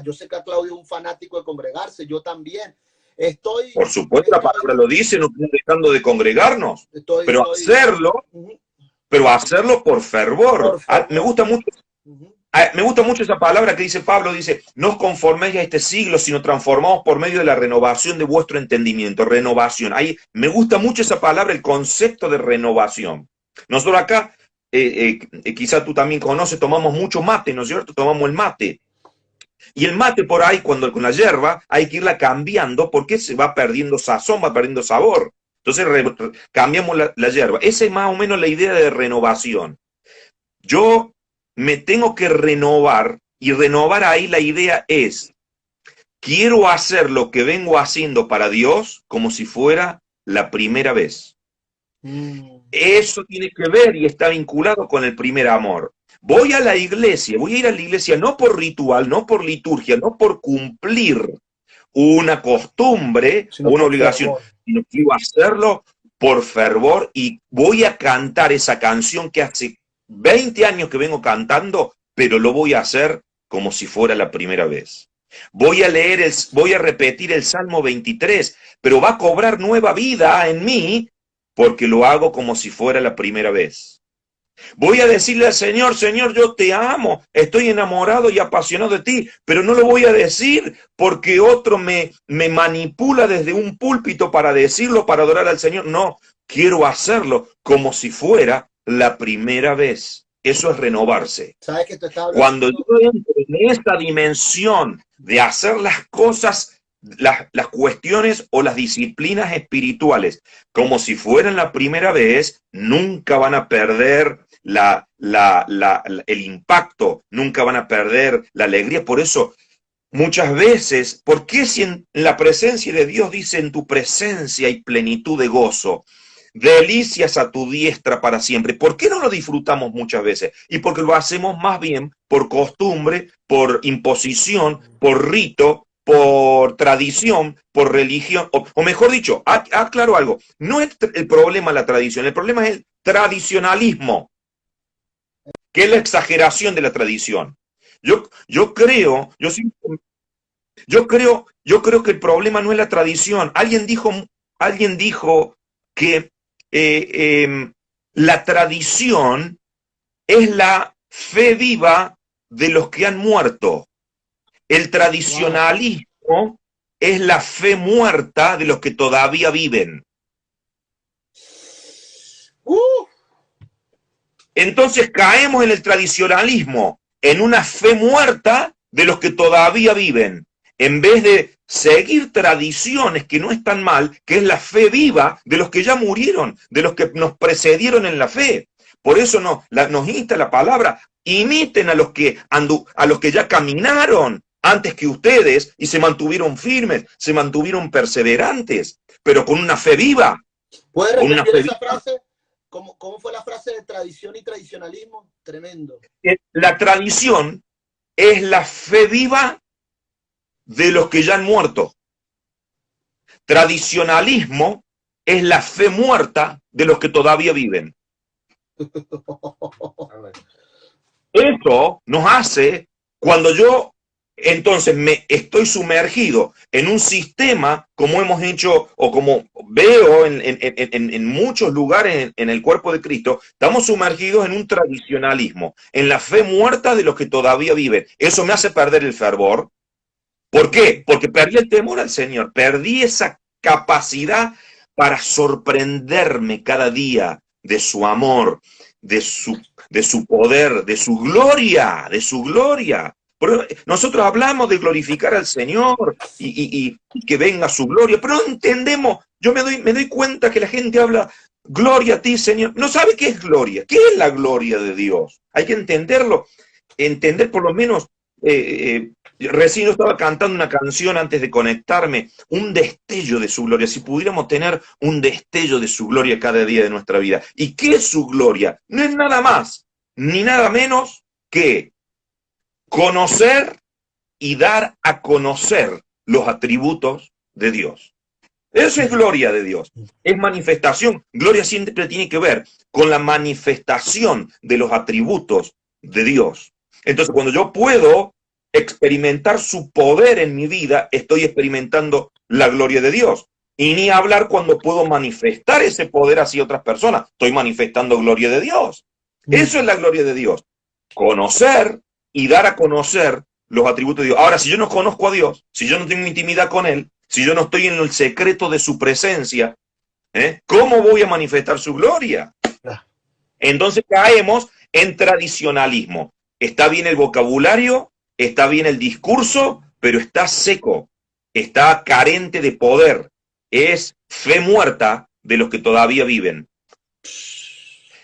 Yo sé que a Claudio es un fanático de congregarse, yo también. Por supuesto, la palabra lo dice, no estamos dejando de congregarnos, pero hacerlo por fervor. Me gusta mucho. Me gusta mucho esa palabra que dice Pablo, dice, no os conforméis a este siglo, sino transformaos por medio de la renovación de vuestro entendimiento, renovación. Ahí me gusta mucho esa palabra, el concepto de renovación. Nosotros acá, quizá tú también conoces, tomamos mucho mate, ¿no es cierto? Tomamos el mate. Y el mate por ahí, con la yerba, hay que irla cambiando porque se va perdiendo sazón, va perdiendo sabor. Entonces cambiamos la yerba. Esa es más o menos la idea de renovación. Yo me tengo que renovar, y renovar ahí la idea es, quiero hacer lo que vengo haciendo para Dios como si fuera la primera vez. Eso tiene que ver y está vinculado con el primer amor. Voy a ir a la iglesia no por ritual, no por liturgia, no por cumplir una costumbre o una obligación, sino quiero hacerlo por fervor y voy a cantar esa canción que hace 20 años que vengo cantando, pero lo voy a hacer como si fuera la primera vez. Voy a repetir el Salmo 23, pero va a cobrar nueva vida en mí porque lo hago como si fuera la primera vez. Voy a decirle al Señor, Señor, yo te amo, estoy enamorado y apasionado de ti, pero no lo voy a decir porque otro me manipula desde un púlpito para decirlo, para adorar al Señor. No, quiero hacerlo como si fuera la primera vez. Eso es renovarse. ¿Sabes que Cuando yo entro en esta dimensión de hacer las cosas, las cuestiones o las disciplinas espirituales como si fueran la primera vez, nunca van a perder el impacto, nunca van a perder la alegría. Por eso, muchas veces, ¿por qué si en la presencia de Dios dice en tu presencia hay plenitud de gozo? Delicias a tu diestra para siempre. ¿Por qué no lo disfrutamos muchas veces? Y porque lo hacemos más bien por costumbre, por imposición, por rito, por tradición, por religión, o mejor dicho, aclaro algo, no es el problema la tradición, el problema es el tradicionalismo. que es la exageración de la tradición. Yo creo que el problema no es la tradición. Alguien dijo que la tradición es la fe viva de los que han muerto. El tradicionalismo es la fe muerta de los que todavía viven. Entonces caemos en el tradicionalismo, en una fe muerta de los que todavía viven, en vez de seguir tradiciones que no están mal, que es la fe viva de los que ya murieron, de los que nos precedieron en la fe. Por eso nos insta la palabra, imiten a los que ya caminaron antes que ustedes y se mantuvieron firmes, se mantuvieron perseverantes, pero con una fe viva. ¿Puedes repetir esa frase? ¿Cómo fue la frase de tradición y tradicionalismo? Tremendo. La tradición es la fe viva de los que ya han muerto. Tradicionalismo es la fe muerta de los que todavía viven. Eso nos hace, cuando yo entonces me estoy sumergido en un sistema, como hemos hecho o como veo en muchos lugares en el cuerpo de Cristo, estamos sumergidos en un tradicionalismo, en la fe muerta de los que todavía viven. Eso me hace perder el fervor. ¿Por qué? Porque perdí el temor al Señor, perdí esa capacidad para sorprenderme cada día de su amor, de su poder, de su gloria, de su gloria. Nosotros hablamos de glorificar al Señor y que venga su gloria, pero no entendemos. Yo me doy cuenta que la gente habla, gloria a ti, Señor. No sabe qué es gloria. ¿Qué es la gloria de Dios? Hay que entenderlo. Entender por lo menos, recién yo estaba cantando una canción antes de conectarme, un destello de su gloria. Si pudiéramos tener un destello de su gloria cada día de nuestra vida. ¿Y qué es su gloria? No es nada más, ni nada menos que conocer y dar a conocer los atributos de Dios. Eso es gloria de Dios. Es manifestación. Gloria siempre tiene que ver con la manifestación de los atributos de Dios. Entonces, cuando yo puedo experimentar su poder en mi vida, estoy experimentando la gloria de Dios. Y ni hablar cuando puedo manifestar ese poder hacia otras personas. Estoy manifestando gloria de Dios. Eso es la gloria de Dios. Conocer y dar a conocer los atributos de Dios. Ahora, si yo no conozco a Dios, si yo no tengo intimidad con Él, si yo no estoy en el secreto de su presencia, ¿cómo voy a manifestar su gloria? Entonces caemos en tradicionalismo. Está bien el vocabulario, está bien el discurso, pero está seco, está carente de poder. Es fe muerta de los que todavía viven.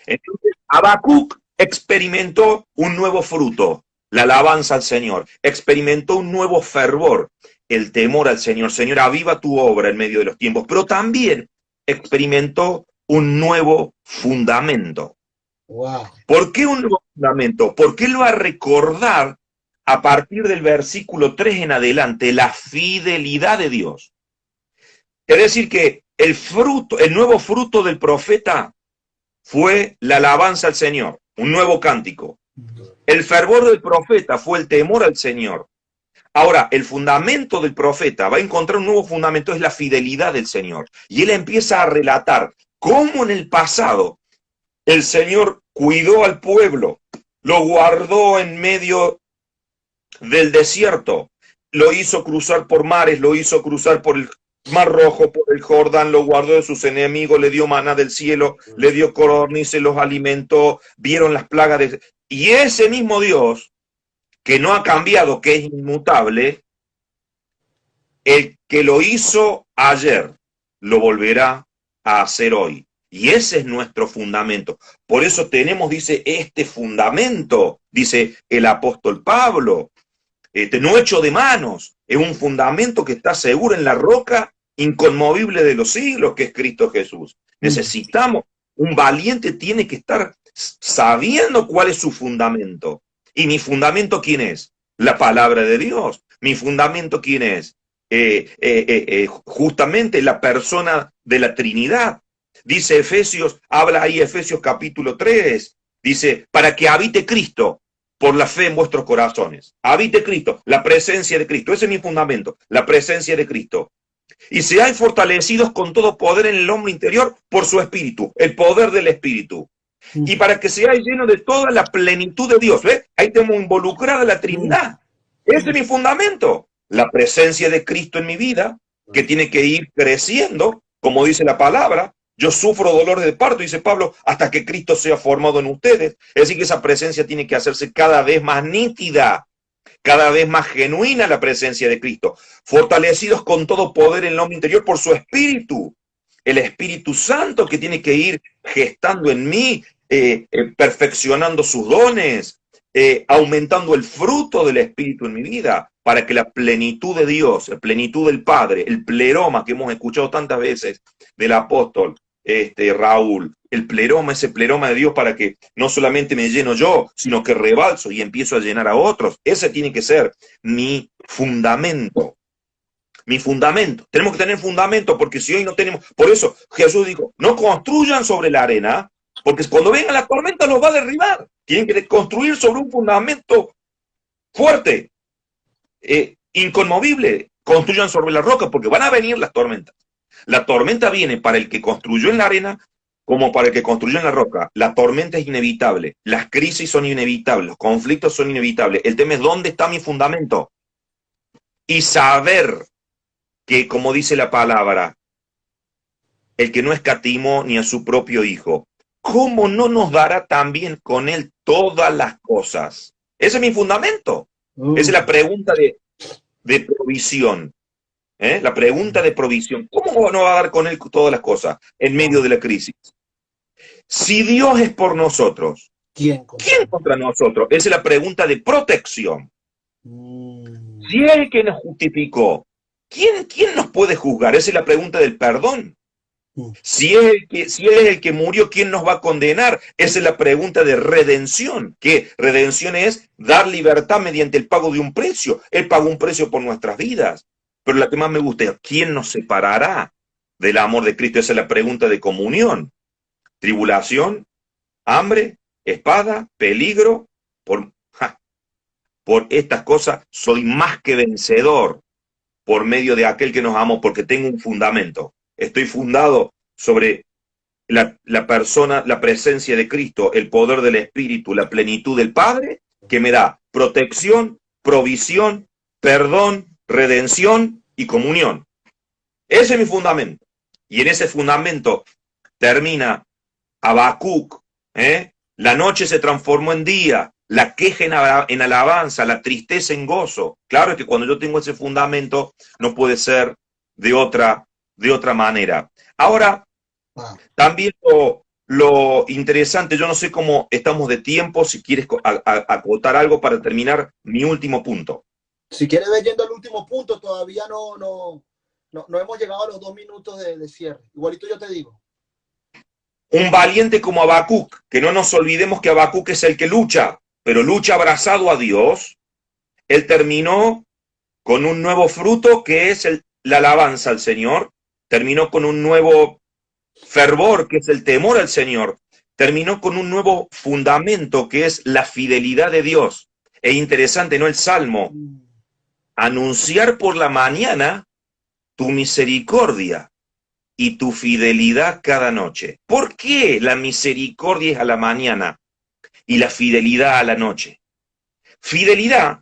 Entonces, Habacuc experimentó un nuevo fruto, la alabanza al Señor. Experimentó un nuevo fervor, el temor al Señor. Señor, aviva tu obra en medio de los tiempos. Pero también experimentó un nuevo fundamento. Wow. ¿Por qué un nuevo fundamento? Porque él va a recordar a partir del versículo 3 en adelante la fidelidad de Dios. Es decir que el nuevo fruto del profeta fue la alabanza al Señor, un nuevo cántico. El fervor del profeta fue el temor al Señor. Ahora, el fundamento del profeta va a encontrar un nuevo fundamento, es la fidelidad del Señor. Y él empieza a relatar cómo en el pasado el Señor cuidó al pueblo, lo guardó en medio del desierto, lo hizo cruzar por mares, lo hizo cruzar por el Mar Rojo, por el Jordán, lo guardó de sus enemigos, le dio maná del cielo, le dio codornices, los alimentó, vieron las plagas Y ese mismo Dios, que no ha cambiado, que es inmutable, el que lo hizo ayer, lo volverá a hacer hoy. Y ese es nuestro fundamento. Por eso tenemos, dice, este fundamento, dice el apóstol Pablo, no hecho de manos, es un fundamento que está seguro en la roca inconmovible de los siglos, que es Cristo Jesús. Necesitamos, un valiente tiene que estar sabiendo cuál es su fundamento. ¿Y mi fundamento quién es? La palabra de Dios. ¿Mi fundamento quién es? Justamente la persona de la Trinidad. Dice Efesios, habla ahí Efesios capítulo 3, Dice, para que habite Cristo por la fe en vuestros corazones. Habite Cristo, la presencia de Cristo. Ese es mi fundamento, la presencia de Cristo. Y seáis fortalecidos con todo poder en el hombre interior por su espíritu, el poder del espíritu. Y para que seáis llenos de toda la plenitud de Dios. ¿Ves? Ahí tenemos involucrada la Trinidad. Ese es mi fundamento. La presencia de Cristo en mi vida, que tiene que ir creciendo, como dice la palabra. Yo sufro dolores de parto, dice Pablo, hasta que Cristo sea formado en ustedes. Es decir, que esa presencia tiene que hacerse cada vez más nítida, cada vez más genuina la presencia de Cristo. Fortalecidos con todo poder en el hombre interior por su espíritu. El Espíritu Santo que tiene que ir gestando en mí, perfeccionando sus dones, aumentando el fruto del Espíritu en mi vida, para que la plenitud de Dios, la plenitud del Padre, el pleroma que hemos escuchado tantas veces del apóstol Raúl, el pleroma, ese pleroma de Dios, para que no solamente me lleno yo, sino que rebalso y empiezo a llenar a otros. Ese tiene que ser mi fundamento. Mi fundamento. Tenemos que tener fundamento, porque si hoy no tenemos... Por eso Jesús dijo, no construyan sobre la arena, porque cuando venga la tormenta los va a derribar. Tienen que construir sobre un fundamento fuerte, inconmovible. Construyan sobre la roca, porque van a venir las tormentas. La tormenta viene para el que construyó en la arena, como para el que construyó en la roca. La tormenta es inevitable, las crisis son inevitables, los conflictos son inevitables. El tema es dónde está mi fundamento. Y saber que, como dice la palabra, el que no escatimó ni a su propio hijo, ¿cómo no nos dará también con él todas las cosas? Ese es mi fundamento. Esa es la pregunta de provisión. La pregunta de provisión. ¿Cómo no va a dar con él todas las cosas en medio de la crisis? Si Dios es por nosotros, ¿quién contra nosotros? Esa es la pregunta de protección. Si es el que nos justificó, ¿quién nos puede juzgar? Esa es la pregunta del perdón. Si él es el que murió, ¿quién nos va a condenar? Esa es la pregunta de redención. ¿Qué? Redención es dar libertad mediante el pago de un precio. Él pagó un precio por nuestras vidas. Pero la que más me gusta es, ¿quién nos separará del amor de Cristo? Esa es la pregunta de comunión. Tribulación, hambre, espada, peligro. Por estas cosas soy más que vencedor por medio de aquel que nos amó, porque tengo un fundamento. Estoy fundado sobre la persona, la presencia de Cristo, el poder del Espíritu, la plenitud del Padre, que me da protección, provisión, perdón, redención y comunión. Ese es mi fundamento. Y en ese fundamento termina Habacuc. La noche se transformó en día, la queja en alabanza, la tristeza en gozo. Claro que cuando yo tengo ese fundamento no puede ser de otra manera. Ahora, también lo interesante, yo no sé cómo estamos de tiempo, si quieres acotar algo para terminar mi último punto. Si quieres ver yendo al último punto, todavía no hemos llegado a los 2 minutos de cierre. Igualito yo te digo. Un valiente como Habacuc, que no nos olvidemos que Habacuc es el que lucha, pero lucha abrazado a Dios. Él terminó con un nuevo fruto que es la alabanza al Señor. Terminó con un nuevo fervor que es el temor al Señor. Terminó con un nuevo fundamento que es la fidelidad de Dios. Es interesante, ¿no? El Salmo. Anunciar por la mañana tu misericordia y tu fidelidad cada noche. ¿Por qué la misericordia es a la mañana y la fidelidad a la noche? Fidelidad,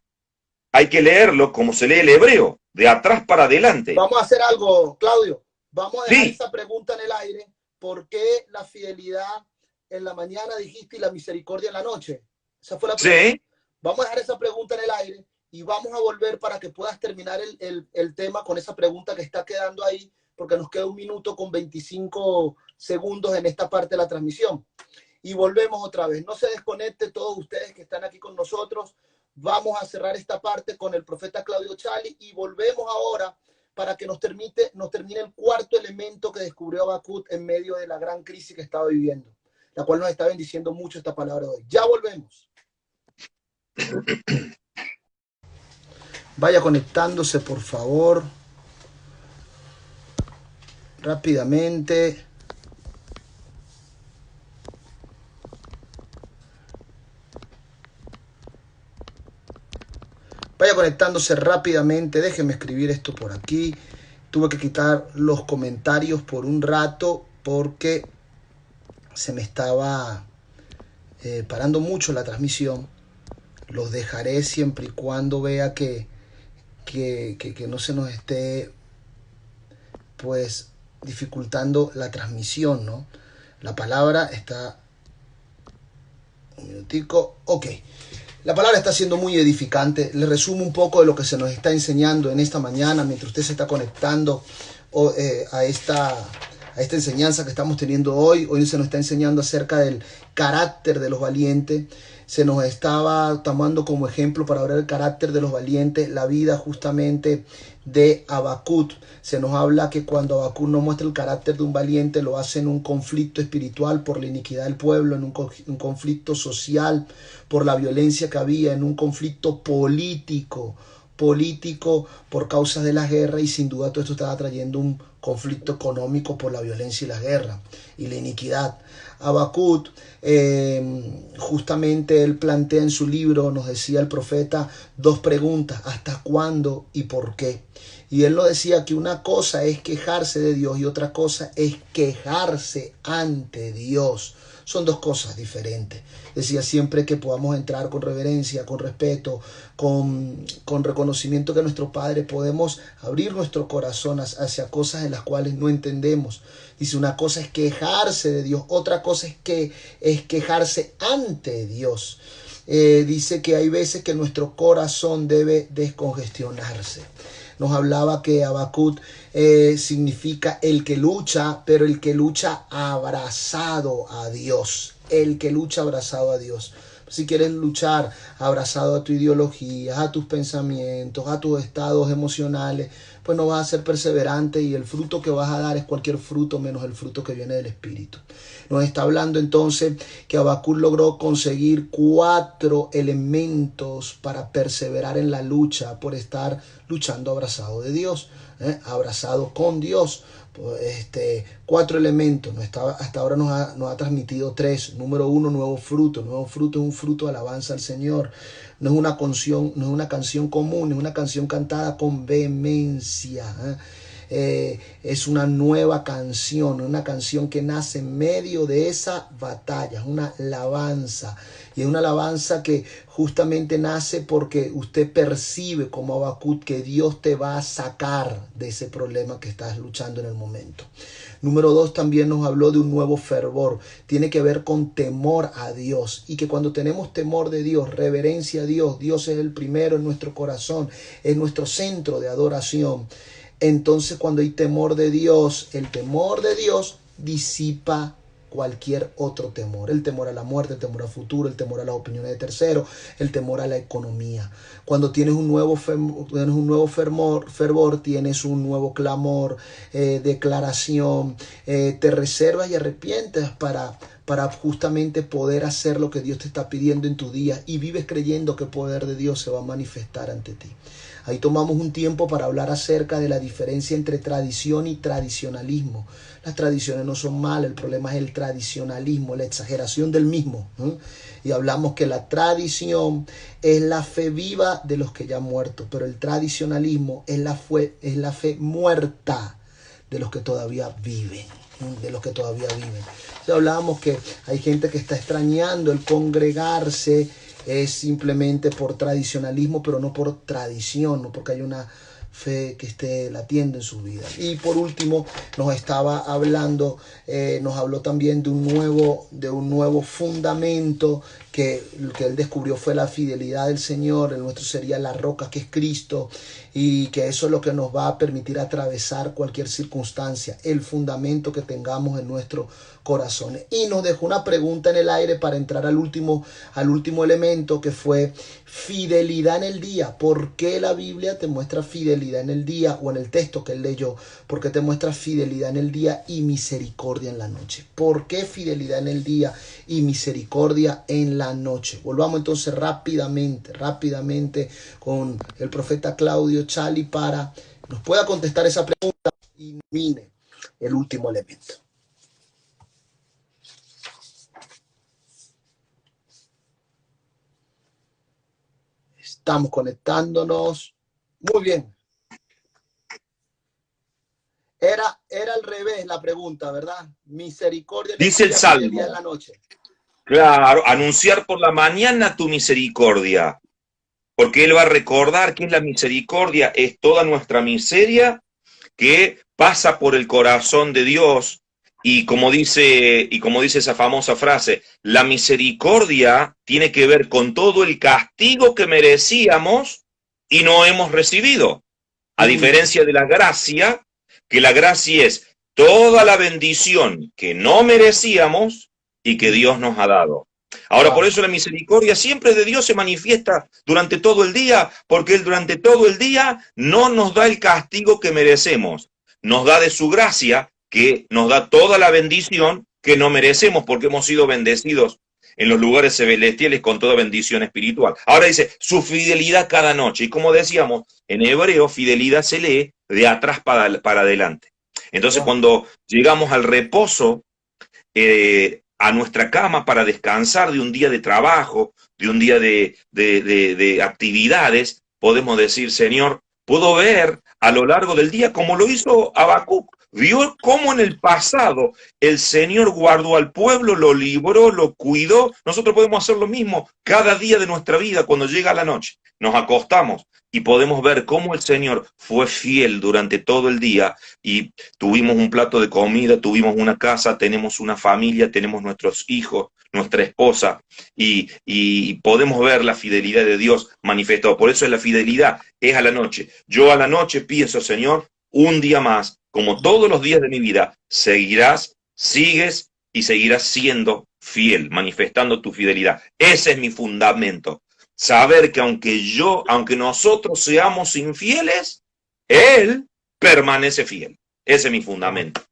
hay que leerlo como se lee el hebreo, de atrás para adelante. Vamos a hacer algo, Claudio. Vamos a dejar esa pregunta en el aire. ¿Por qué la fidelidad en la mañana dijiste y la misericordia en la noche? Esa fue la pregunta. Sí. Vamos a dejar esa pregunta en el aire y vamos a volver para que puedas terminar el tema con esa pregunta que está quedando ahí, porque nos queda 1 minuto con 25 segundos en esta parte de la transmisión. Y volvemos otra vez. No se desconecte todos ustedes que están aquí con nosotros. Vamos a cerrar esta parte con el profeta Claudio Chali y volvemos ahora para que nos termine el cuarto elemento que descubrió Habacuc en medio de la gran crisis que estaba viviendo, la cual nos está bendiciendo mucho esta palabra de hoy. Ya volvemos. Vaya conectándose, por favor. Rápidamente. conectándose rápidamente, déjenme escribir esto por aquí. Tuve que quitar los comentarios por un rato porque se me estaba parando mucho la transmisión. Los dejaré siempre y cuando vea que no se nos esté pues dificultando la transmisión, ¿no? La palabra está... Un minutico. Ok. La palabra está siendo muy edificante. Le resumo un poco de lo que se nos está enseñando en esta mañana mientras usted se está conectando a esta enseñanza que estamos teniendo hoy. Hoy se nos está enseñando acerca del carácter de los valientes. Se nos estaba tomando como ejemplo para ver el carácter de los valientes la vida justamente de Habacuc. Se nos habla que cuando Habacuc no muestra el carácter de un valiente, lo hace en un conflicto espiritual por la iniquidad del pueblo, en un conflicto social por la violencia que había, en un conflicto político por causas de la guerra, y sin duda todo esto estaba trayendo un conflicto económico por la violencia y la guerra y la iniquidad. Habacuc, justamente él plantea en su libro, nos decía el profeta, dos preguntas: ¿hasta cuándo y por qué? Y él lo decía que una cosa es quejarse de Dios y otra cosa es quejarse ante Dios. Son dos cosas diferentes. Decía siempre que podamos entrar con reverencia, con respeto, con reconocimiento que nuestro Padre, podemos abrir nuestro corazón hacia cosas en las cuales no entendemos. Dice, una cosa es quejarse de Dios, otra cosa es quejarse ante Dios. Dice que hay veces que nuestro corazón debe descongestionarse. Nos hablaba que Habacuc significa el que lucha, pero el que lucha abrazado a Dios. El que lucha abrazado a Dios. Si quieres luchar abrazado a tu ideología, a tus pensamientos, a tus estados emocionales, pues no vas a ser perseverante, y el fruto que vas a dar es cualquier fruto menos el fruto que viene del Espíritu. Nos está hablando entonces que Habacuc logró conseguir 4 elementos para perseverar en la lucha, por estar luchando abrazado de Dios, abrazado con Dios. 4 elementos. Hasta ahora nos ha transmitido 3. Número 1, nuevo fruto. Nuevo fruto es un fruto de alabanza al Señor. No es una canción común, es una canción cantada con vehemencia. Es una nueva canción, una canción que nace en medio de esa batalla, es una alabanza. Y es una alabanza que justamente nace porque usted percibe como Habacuc que Dios te va a sacar de ese problema que estás luchando en el momento. Número 2, también nos habló de un nuevo fervor. Tiene que ver con temor a Dios. Y que cuando tenemos temor de Dios, reverencia a Dios, Dios es el primero en nuestro corazón, es nuestro centro de adoración. Entonces, cuando hay temor de Dios, el temor de Dios disipa cualquier otro temor. El temor a la muerte, el temor al futuro, el temor a las opiniones de terceros, el temor a la economía. Cuando tienes un nuevo fervor, tienes un nuevo clamor, declaración, te reservas y arrepientes para justamente poder hacer lo que Dios te está pidiendo en tu día, y vives creyendo que el poder de Dios se va a manifestar ante ti. Ahí tomamos un tiempo para hablar acerca de la diferencia entre tradición y tradicionalismo. Las tradiciones no son malas, el problema es el tradicionalismo, la exageración del mismo. Y hablamos que la tradición es la fe viva de los que ya han muerto, pero el tradicionalismo es la fe muerta de los que todavía viven. Entonces hablábamos que hay gente que está extrañando el congregarse, es simplemente por tradicionalismo, pero no por tradición, no porque hay una fe que esté latiendo en su vida. Y por último, nos estaba hablando, nos habló también de un nuevo fundamento que él descubrió, fue la fidelidad del Señor. El nuestro sería la roca, que es Cristo, y que eso es lo que nos va a permitir atravesar cualquier circunstancia, el fundamento que tengamos en nuestro corazón. Y nos dejó una pregunta en el aire para entrar al último elemento, que fue fidelidad en el día. ¿Por qué la Biblia te muestra fidelidad en el día? O en el texto que él leyó, ¿por qué te muestra fidelidad en el día y misericordia en la noche? ¿Por qué fidelidad en el día y misericordia en la noche? Volvamos entonces rápidamente con el profeta Claudio Chali para que nos pueda contestar esa pregunta y mire el último elemento. estamos conectándonos. Muy bien. Era al revés la pregunta, ¿verdad? Misericordia en el Dice el día, fidelidad en Salmo, la noche. claro, anunciar por la mañana tu misericordia, porque Él va a recordar que es la misericordia, es toda nuestra miseria que pasa por el corazón de Dios, y como dice esa famosa frase, la misericordia tiene que ver con todo el castigo que merecíamos y no hemos recibido. A diferencia de la gracia, que la gracia es toda la bendición que no merecíamos y que Dios nos ha dado. Ahora, por Wow. eso la misericordia siempre de Dios se manifiesta durante todo el día, porque Él durante todo el día no nos da el castigo que merecemos, nos da de su gracia, que nos da toda la bendición que no merecemos, porque hemos sido bendecidos en los lugares celestiales con toda bendición espiritual. Ahora dice, su fidelidad cada noche. Y como decíamos, en hebreo, fidelidad se lee de atrás para adelante. Entonces, Wow. cuando llegamos al reposo, a nuestra cama para descansar de un día de trabajo, de un día de actividades, podemos decir, Señor, puedo ver a lo largo del día como lo hizo Habacuc. Vio cómo en el pasado el Señor guardó al pueblo, lo libró, lo cuidó. Nosotros podemos hacer lo mismo cada día de nuestra vida cuando llega la noche. Nos acostamos y podemos ver cómo el Señor fue fiel durante todo el día y tuvimos un plato de comida, tuvimos una casa, tenemos una familia, tenemos nuestros hijos, nuestra esposa, y podemos ver la fidelidad de Dios manifestado. Por eso es la fidelidad, es a la noche. Yo a la noche pienso, Señor, un día más, como todos los días de mi vida, sigues y seguirás siendo fiel, manifestando tu fidelidad. Ese es mi fundamento. Saber que aunque nosotros seamos infieles, Él permanece fiel. Ese es mi fundamento.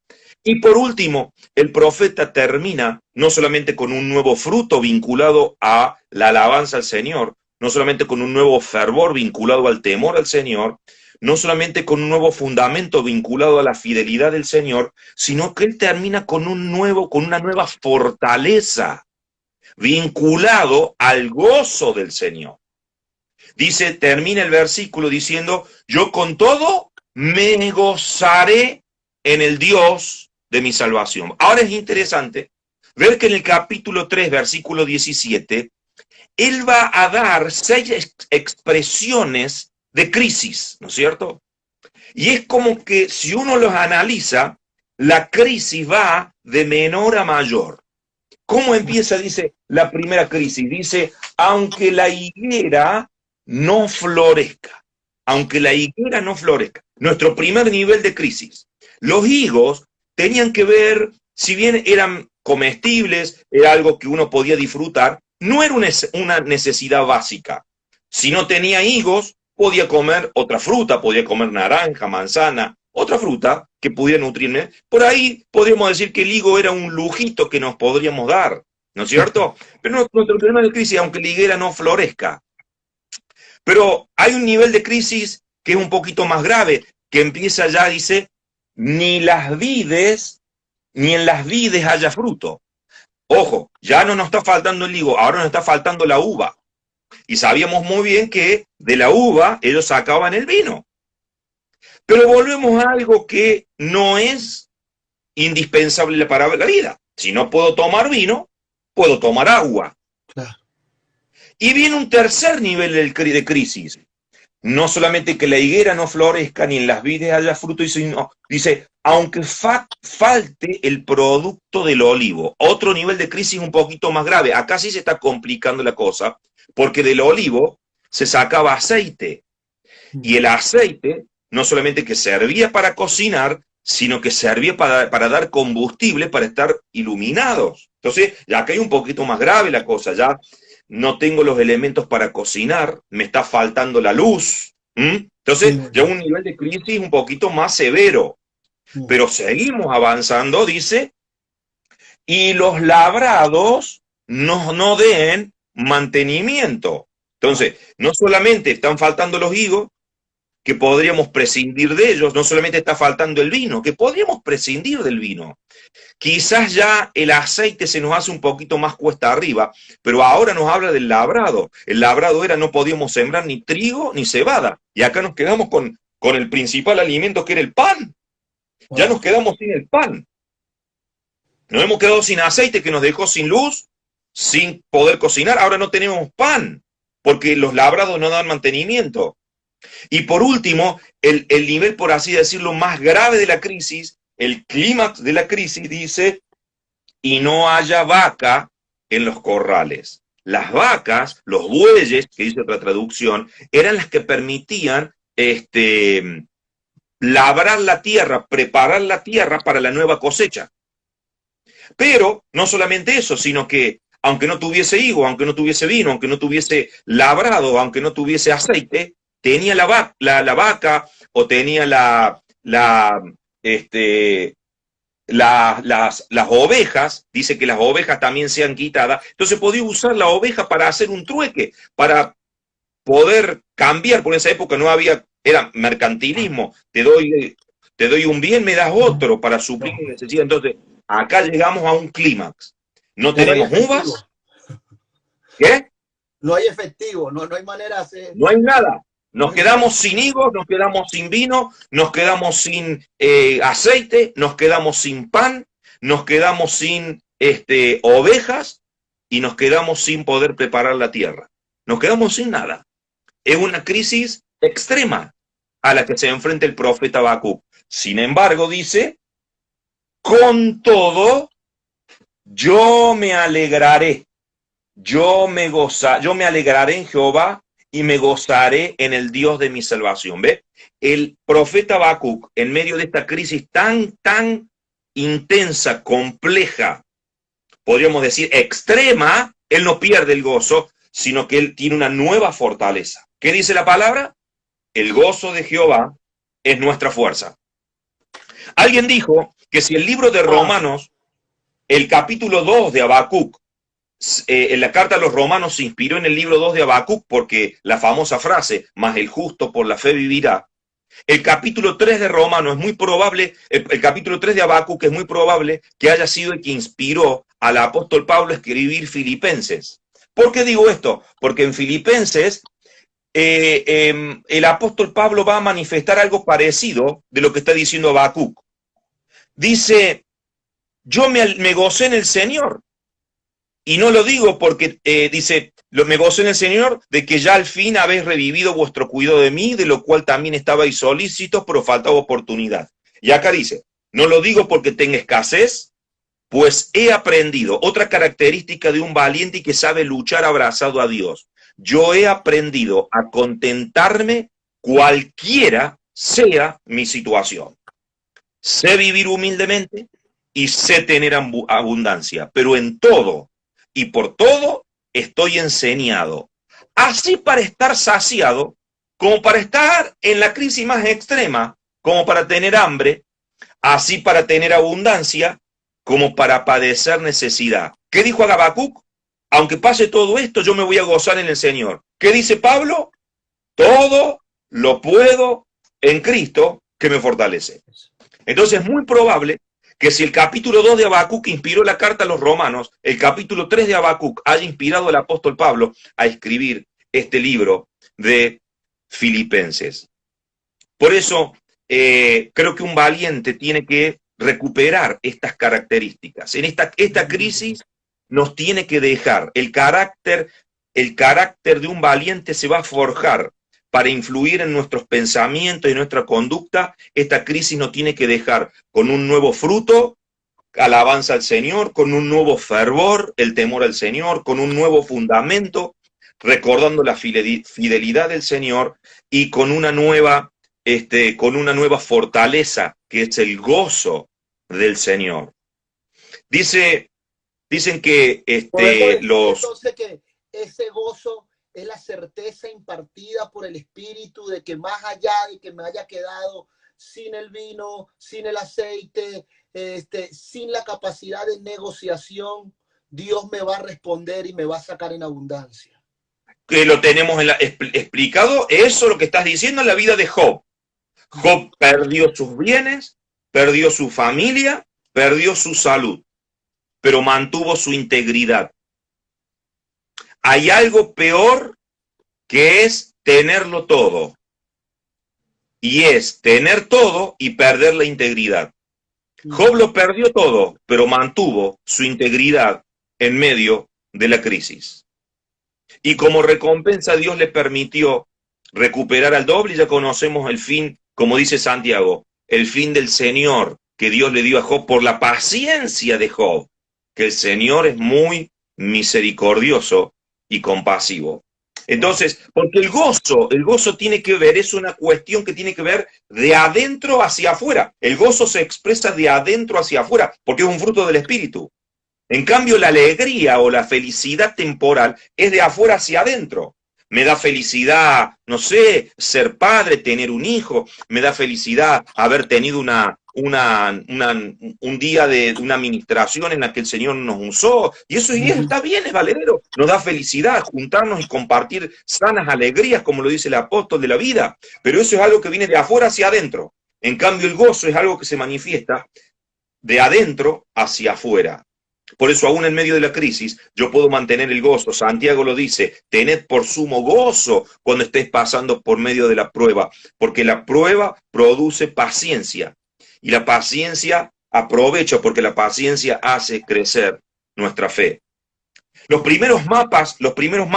Y por último, el profeta termina no solamente con un nuevo fruto vinculado a la alabanza al Señor, no solamente con un nuevo fervor vinculado al temor al Señor, no solamente con un nuevo fundamento vinculado a la fidelidad del Señor, sino que él termina con una nueva fortaleza vinculado al gozo del Señor. Dice, termina el versículo diciendo, yo con todo me gozaré en el Dios de mi salvación. Ahora es interesante ver que en el capítulo 3, versículo 17, él va a dar 6 expresiones de crisis, ¿no es cierto? Y es como que si uno los analiza, la crisis va de menor a mayor. ¿Cómo empieza? Dice la primera crisis. Dice, aunque la higuera no florezca. Aunque la higuera no florezca. Nuestro primer nivel de crisis. Los higos tenían que ver, si bien eran comestibles, era algo que uno podía disfrutar, no era una necesidad básica. Si no tenía higos, podía comer otra fruta, podía comer naranja, manzana, otra fruta que pudiera nutrirme. Por ahí podríamos decir que el higo era un lujito que nos podríamos dar, ¿no es cierto? Pero nuestro problema de crisis, aunque la higuera no florezca. Pero hay un nivel de crisis que es un poquito más grave, que empieza ya, dice, ni en las vides haya fruto. Ojo, ya no nos está faltando el higo, ahora nos está faltando la uva. Y sabíamos muy bien que de la uva ellos sacaban el vino. Pero volvemos a algo que no es indispensable para la vida. Si no puedo tomar vino, puedo tomar agua. Claro. Y viene un tercer nivel de crisis. No solamente que la higuera no florezca ni en las vides haya fruto, sino, dice, aunque falte el producto del olivo. Otro nivel de crisis un poquito más grave. Acá sí se está complicando la cosa, porque del olivo se sacaba aceite. Y el aceite no solamente que servía para cocinar, sino que servía para dar combustible, para estar iluminados. Entonces, ya acá hay un poquito más grave la cosa, ya no tengo los elementos para cocinar, me está faltando la luz. Entonces, ya un nivel de crisis un poquito más severo. Pero seguimos avanzando, dice, y los labrados no den mantenimiento. Entonces, no solamente están faltando los higos, que podríamos prescindir de ellos, no solamente está faltando el vino, que podríamos prescindir del vino. Quizás ya el aceite se nos hace un poquito más cuesta arriba, pero ahora nos habla del labrado. El labrado era no podíamos sembrar ni trigo ni cebada, y acá nos quedamos con el principal alimento que era el pan. Ya nos quedamos sin el pan. Nos hemos quedado sin aceite que nos dejó sin luz, sin poder cocinar. Ahora no tenemos pan, porque los labrados no dan mantenimiento. Y por último, el nivel, por así decirlo, más grave de la crisis, el clímax de la crisis, dice, y no haya vaca en los corrales. Las vacas, los bueyes, que dice otra traducción, eran las que permitían labrar la tierra, preparar la tierra para la nueva cosecha. Pero no solamente eso, sino que aunque no tuviese higo, aunque no tuviese vino, aunque no tuviese labrado, aunque no tuviese aceite, tenía la vaca o tenía las ovejas, dice que las ovejas también sean quitadas, entonces podía usar la oveja para hacer un trueque, para poder cambiar, por esa época no había, era mercantilismo, te doy un bien, me das otro para suplir mi necesidad. Entonces, acá llegamos a un clímax. No tenemos uvas. ¿Qué? No hay efectivo, no hay manera de hacer. No hay nada. Nos quedamos sin higos, nos quedamos sin vino, nos quedamos sin aceite, nos quedamos sin pan, nos quedamos sin ovejas y nos quedamos sin poder preparar la tierra. Nos quedamos sin nada. Es una crisis extrema a la que se enfrenta el profeta Habacuc. Sin embargo, dice, con todo, yo me alegraré. Yo me alegraré en Jehová y me gozaré en el Dios de mi salvación. ¿Ve? El profeta Habacuc, en medio de esta crisis tan intensa, compleja, podríamos decir extrema, él no pierde el gozo, sino que él tiene una nueva fortaleza. ¿Qué dice la palabra? El gozo de Jehová es nuestra fuerza. Alguien dijo que si el libro de Romanos, el capítulo 2 de Habacuc, en la carta a los romanos se inspiró en el libro 2 de Habacuc, porque la famosa frase, mas el justo por la fe vivirá. El capítulo 3 de Romanos es muy probable, el capítulo 3 de Habacuc es muy probable que haya sido el que inspiró al apóstol Pablo a escribir Filipenses. ¿Por qué digo esto? Porque en Filipenses el apóstol Pablo va a manifestar algo parecido de lo que está diciendo Habacuc. Dice, yo me gocé en el Señor. Y no lo digo porque, dice, me gocé en el Señor de que ya al fin habéis revivido vuestro cuidado de mí, de lo cual también estabais solícitos, pero faltaba oportunidad. Y acá dice, no lo digo porque tenga escasez, pues he aprendido, otra característica de un valiente y que sabe luchar abrazado a Dios. Yo he aprendido a contentarme cualquiera sea mi situación. Sé vivir humildemente y sé tener abundancia, pero en todo y por todo estoy enseñado, así para estar saciado, como para estar en la crisis más extrema, como para tener hambre, así para tener abundancia, como para padecer necesidad. ¿Qué dijo Habacuc? Aunque pase todo esto, yo me voy a gozar en el Señor. ¿Qué dice Pablo? Todo lo puedo en Cristo que me fortalece. Entonces es muy probable que si el capítulo 2 de Habacuc inspiró la carta a los romanos, el capítulo 3 de Habacuc haya inspirado al apóstol Pablo a escribir este libro de Filipenses. Por eso creo que un valiente tiene que recuperar estas características. En esta crisis nos tiene que dejar el carácter de un valiente se va a forjar para influir en nuestros pensamientos y nuestra conducta. Esta crisis nos tiene que dejar con un nuevo fruto, alabanza al Señor, con un nuevo fervor, el temor al Señor, con un nuevo fundamento, recordando la fidelidad del Señor y con una nueva fortaleza, que es el gozo del Señor. Dicen que entonces que ese gozo es la certeza impartida por el Espíritu de que más allá de que me haya quedado sin el vino, sin el aceite, sin la capacidad de negociación, Dios me va a responder y me va a sacar en abundancia. que lo tenemos explicado, eso lo que estás diciendo en la vida de Job. Job perdió sus bienes, perdió su familia, perdió su salud, pero mantuvo su integridad. Hay algo peor que es tenerlo todo, y es tener todo y perder la integridad. Job lo perdió todo, pero mantuvo su integridad en medio de la crisis. Y como recompensa Dios le permitió recuperar al doble, y ya conocemos el fin, como dice Santiago, el fin del Señor que Dios le dio a Job por la paciencia de Job, que el Señor es muy misericordioso y compasivo. Entonces, porque el gozo tiene que ver, es una cuestión que tiene que ver de adentro hacia afuera. El gozo se expresa de adentro hacia afuera, porque es un fruto del Espíritu. En cambio, la alegría o la felicidad temporal es de afuera hacia adentro. Me da felicidad, no sé, ser padre, tener un hijo. Me da felicidad haber tenido un día de una administración en la que el Señor nos usó. Y eso está bien, es valedero. Nos da felicidad juntarnos y compartir sanas alegrías, como lo dice el apóstol de la vida. Pero eso es algo que viene de afuera hacia adentro. En cambio, el gozo es algo que se manifiesta de adentro hacia afuera. Por eso, aún en medio de la crisis, yo puedo mantener el gozo. Santiago lo dice, tened por sumo gozo cuando estés pasando por medio de la prueba, porque la prueba produce paciencia, y la paciencia aprovecha, porque la paciencia hace crecer nuestra fe. Los primeros mapas, los primeros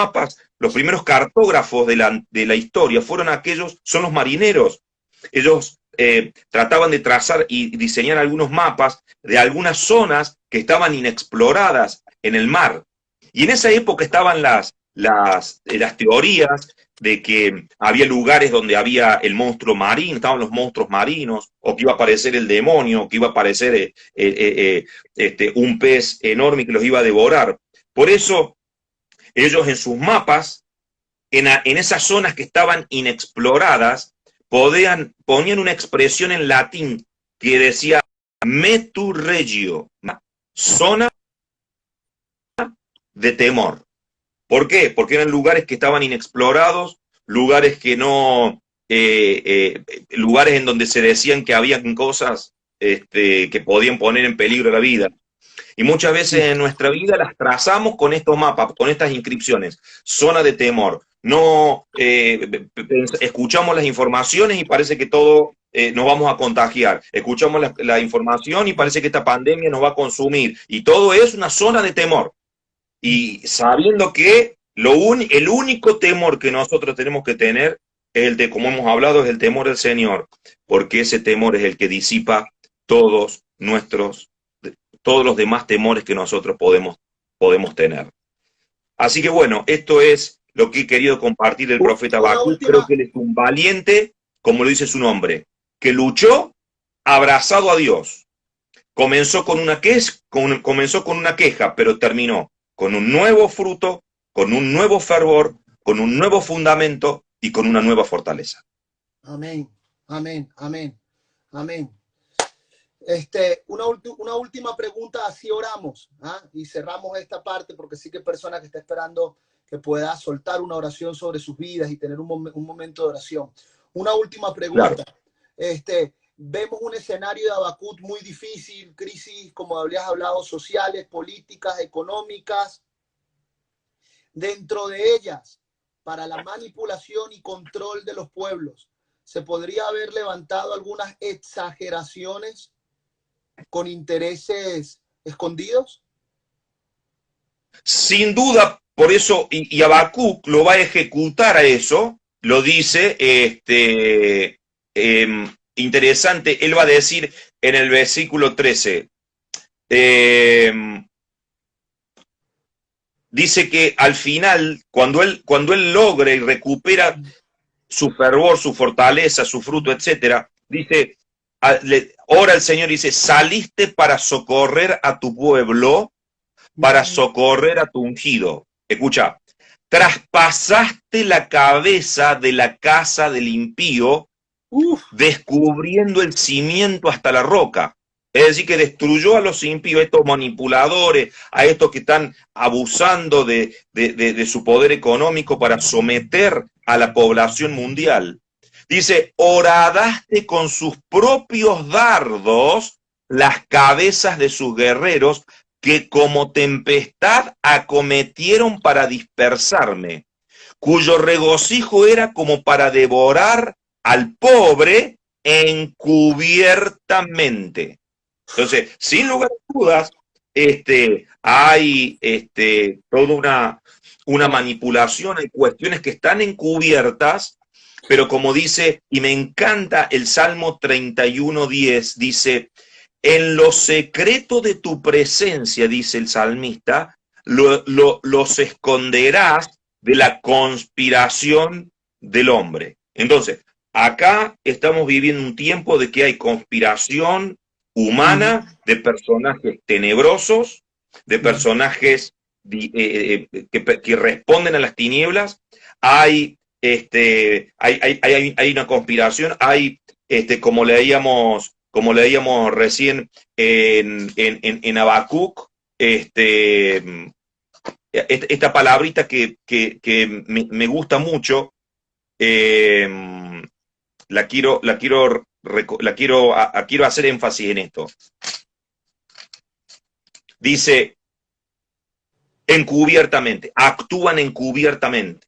cartógrafos de la historia son los marineros. Ellos trataban de trazar y diseñar algunos mapas de algunas zonas que estaban inexploradas en el mar. Y en esa época estaban las teorías de que había lugares donde había el monstruo marino, estaban los monstruos marinos, o que iba a aparecer el demonio, que iba a aparecer un pez enorme que los iba a devorar. Por eso, ellos en sus mapas, en esas zonas que estaban inexploradas, ponían una expresión en latín que decía metu regio, zona de temor. ¿Por qué? Porque eran lugares que estaban inexplorados, lugares que no, lugares en donde se decían que habían cosas que podían poner en peligro la vida. Y muchas veces en nuestra vida las trazamos con estos mapas, con estas inscripciones. Zona de temor. No escuchamos las informaciones y parece que todo nos vamos a contagiar. Escuchamos la información y parece que esta pandemia nos va a consumir. Y todo es una zona de temor. Y sabiendo que el único temor que nosotros tenemos que tener, como hemos hablado, es el temor del Señor. Porque ese temor es el que disipa todos los demás temores que nosotros podemos tener. Así que bueno, esto es lo que he querido compartir el profeta Habacuc. Creo que él es un valiente, como lo dice su nombre, que luchó abrazado a Dios. Comenzó con una queja, pero terminó con un nuevo fruto, con un nuevo fervor, con un nuevo fundamento y con una nueva fortaleza. Amén, amén, amén, amén. Una última pregunta, así oramos, y cerramos esta parte, porque sí que hay personas que están esperando que pueda soltar una oración sobre sus vidas y tener un momento de oración. Una última pregunta. Claro. Vemos un escenario de Habacuc muy difícil, crisis, como habías hablado, sociales, políticas, económicas. Dentro de ellas, para la manipulación y control de los pueblos, ¿se podría haber levantado algunas exageraciones con intereses escondidos? Sin duda, por eso, y Habacuc lo va a ejecutar a eso, lo dice, interesante, él va a decir en el versículo 13, dice que al final, cuando él logre y recupera su fervor, su fortaleza, su fruto, etcétera, dice, ora el Señor y dice, saliste para socorrer a tu pueblo, para socorrer a tu ungido. Escucha, traspasaste la cabeza de la casa del impío, descubriendo el cimiento hasta la roca. Es decir, que destruyó a los impíos, a estos manipuladores, a estos que están abusando de su poder económico para someter a la población mundial. Dice, horadaste con sus propios dardos las cabezas de sus guerreros, que como tempestad acometieron para dispersarme, cuyo regocijo era como para devorar al pobre encubiertamente. Entonces, sin lugar a dudas, hay toda una manipulación, hay cuestiones que están encubiertas, pero como dice, y me encanta el Salmo 31:10, dice, en lo secreto de tu presencia, dice el salmista, los esconderás de la conspiración del hombre. Entonces, acá estamos viviendo un tiempo de que hay conspiración humana, de personajes tenebrosos, de personajes que responden a las tinieblas. Hay una conspiración, como leíamos recién en Habacuc, esta palabrita que me gusta mucho, quiero hacer énfasis en esto. Dice, encubiertamente, actúan encubiertamente.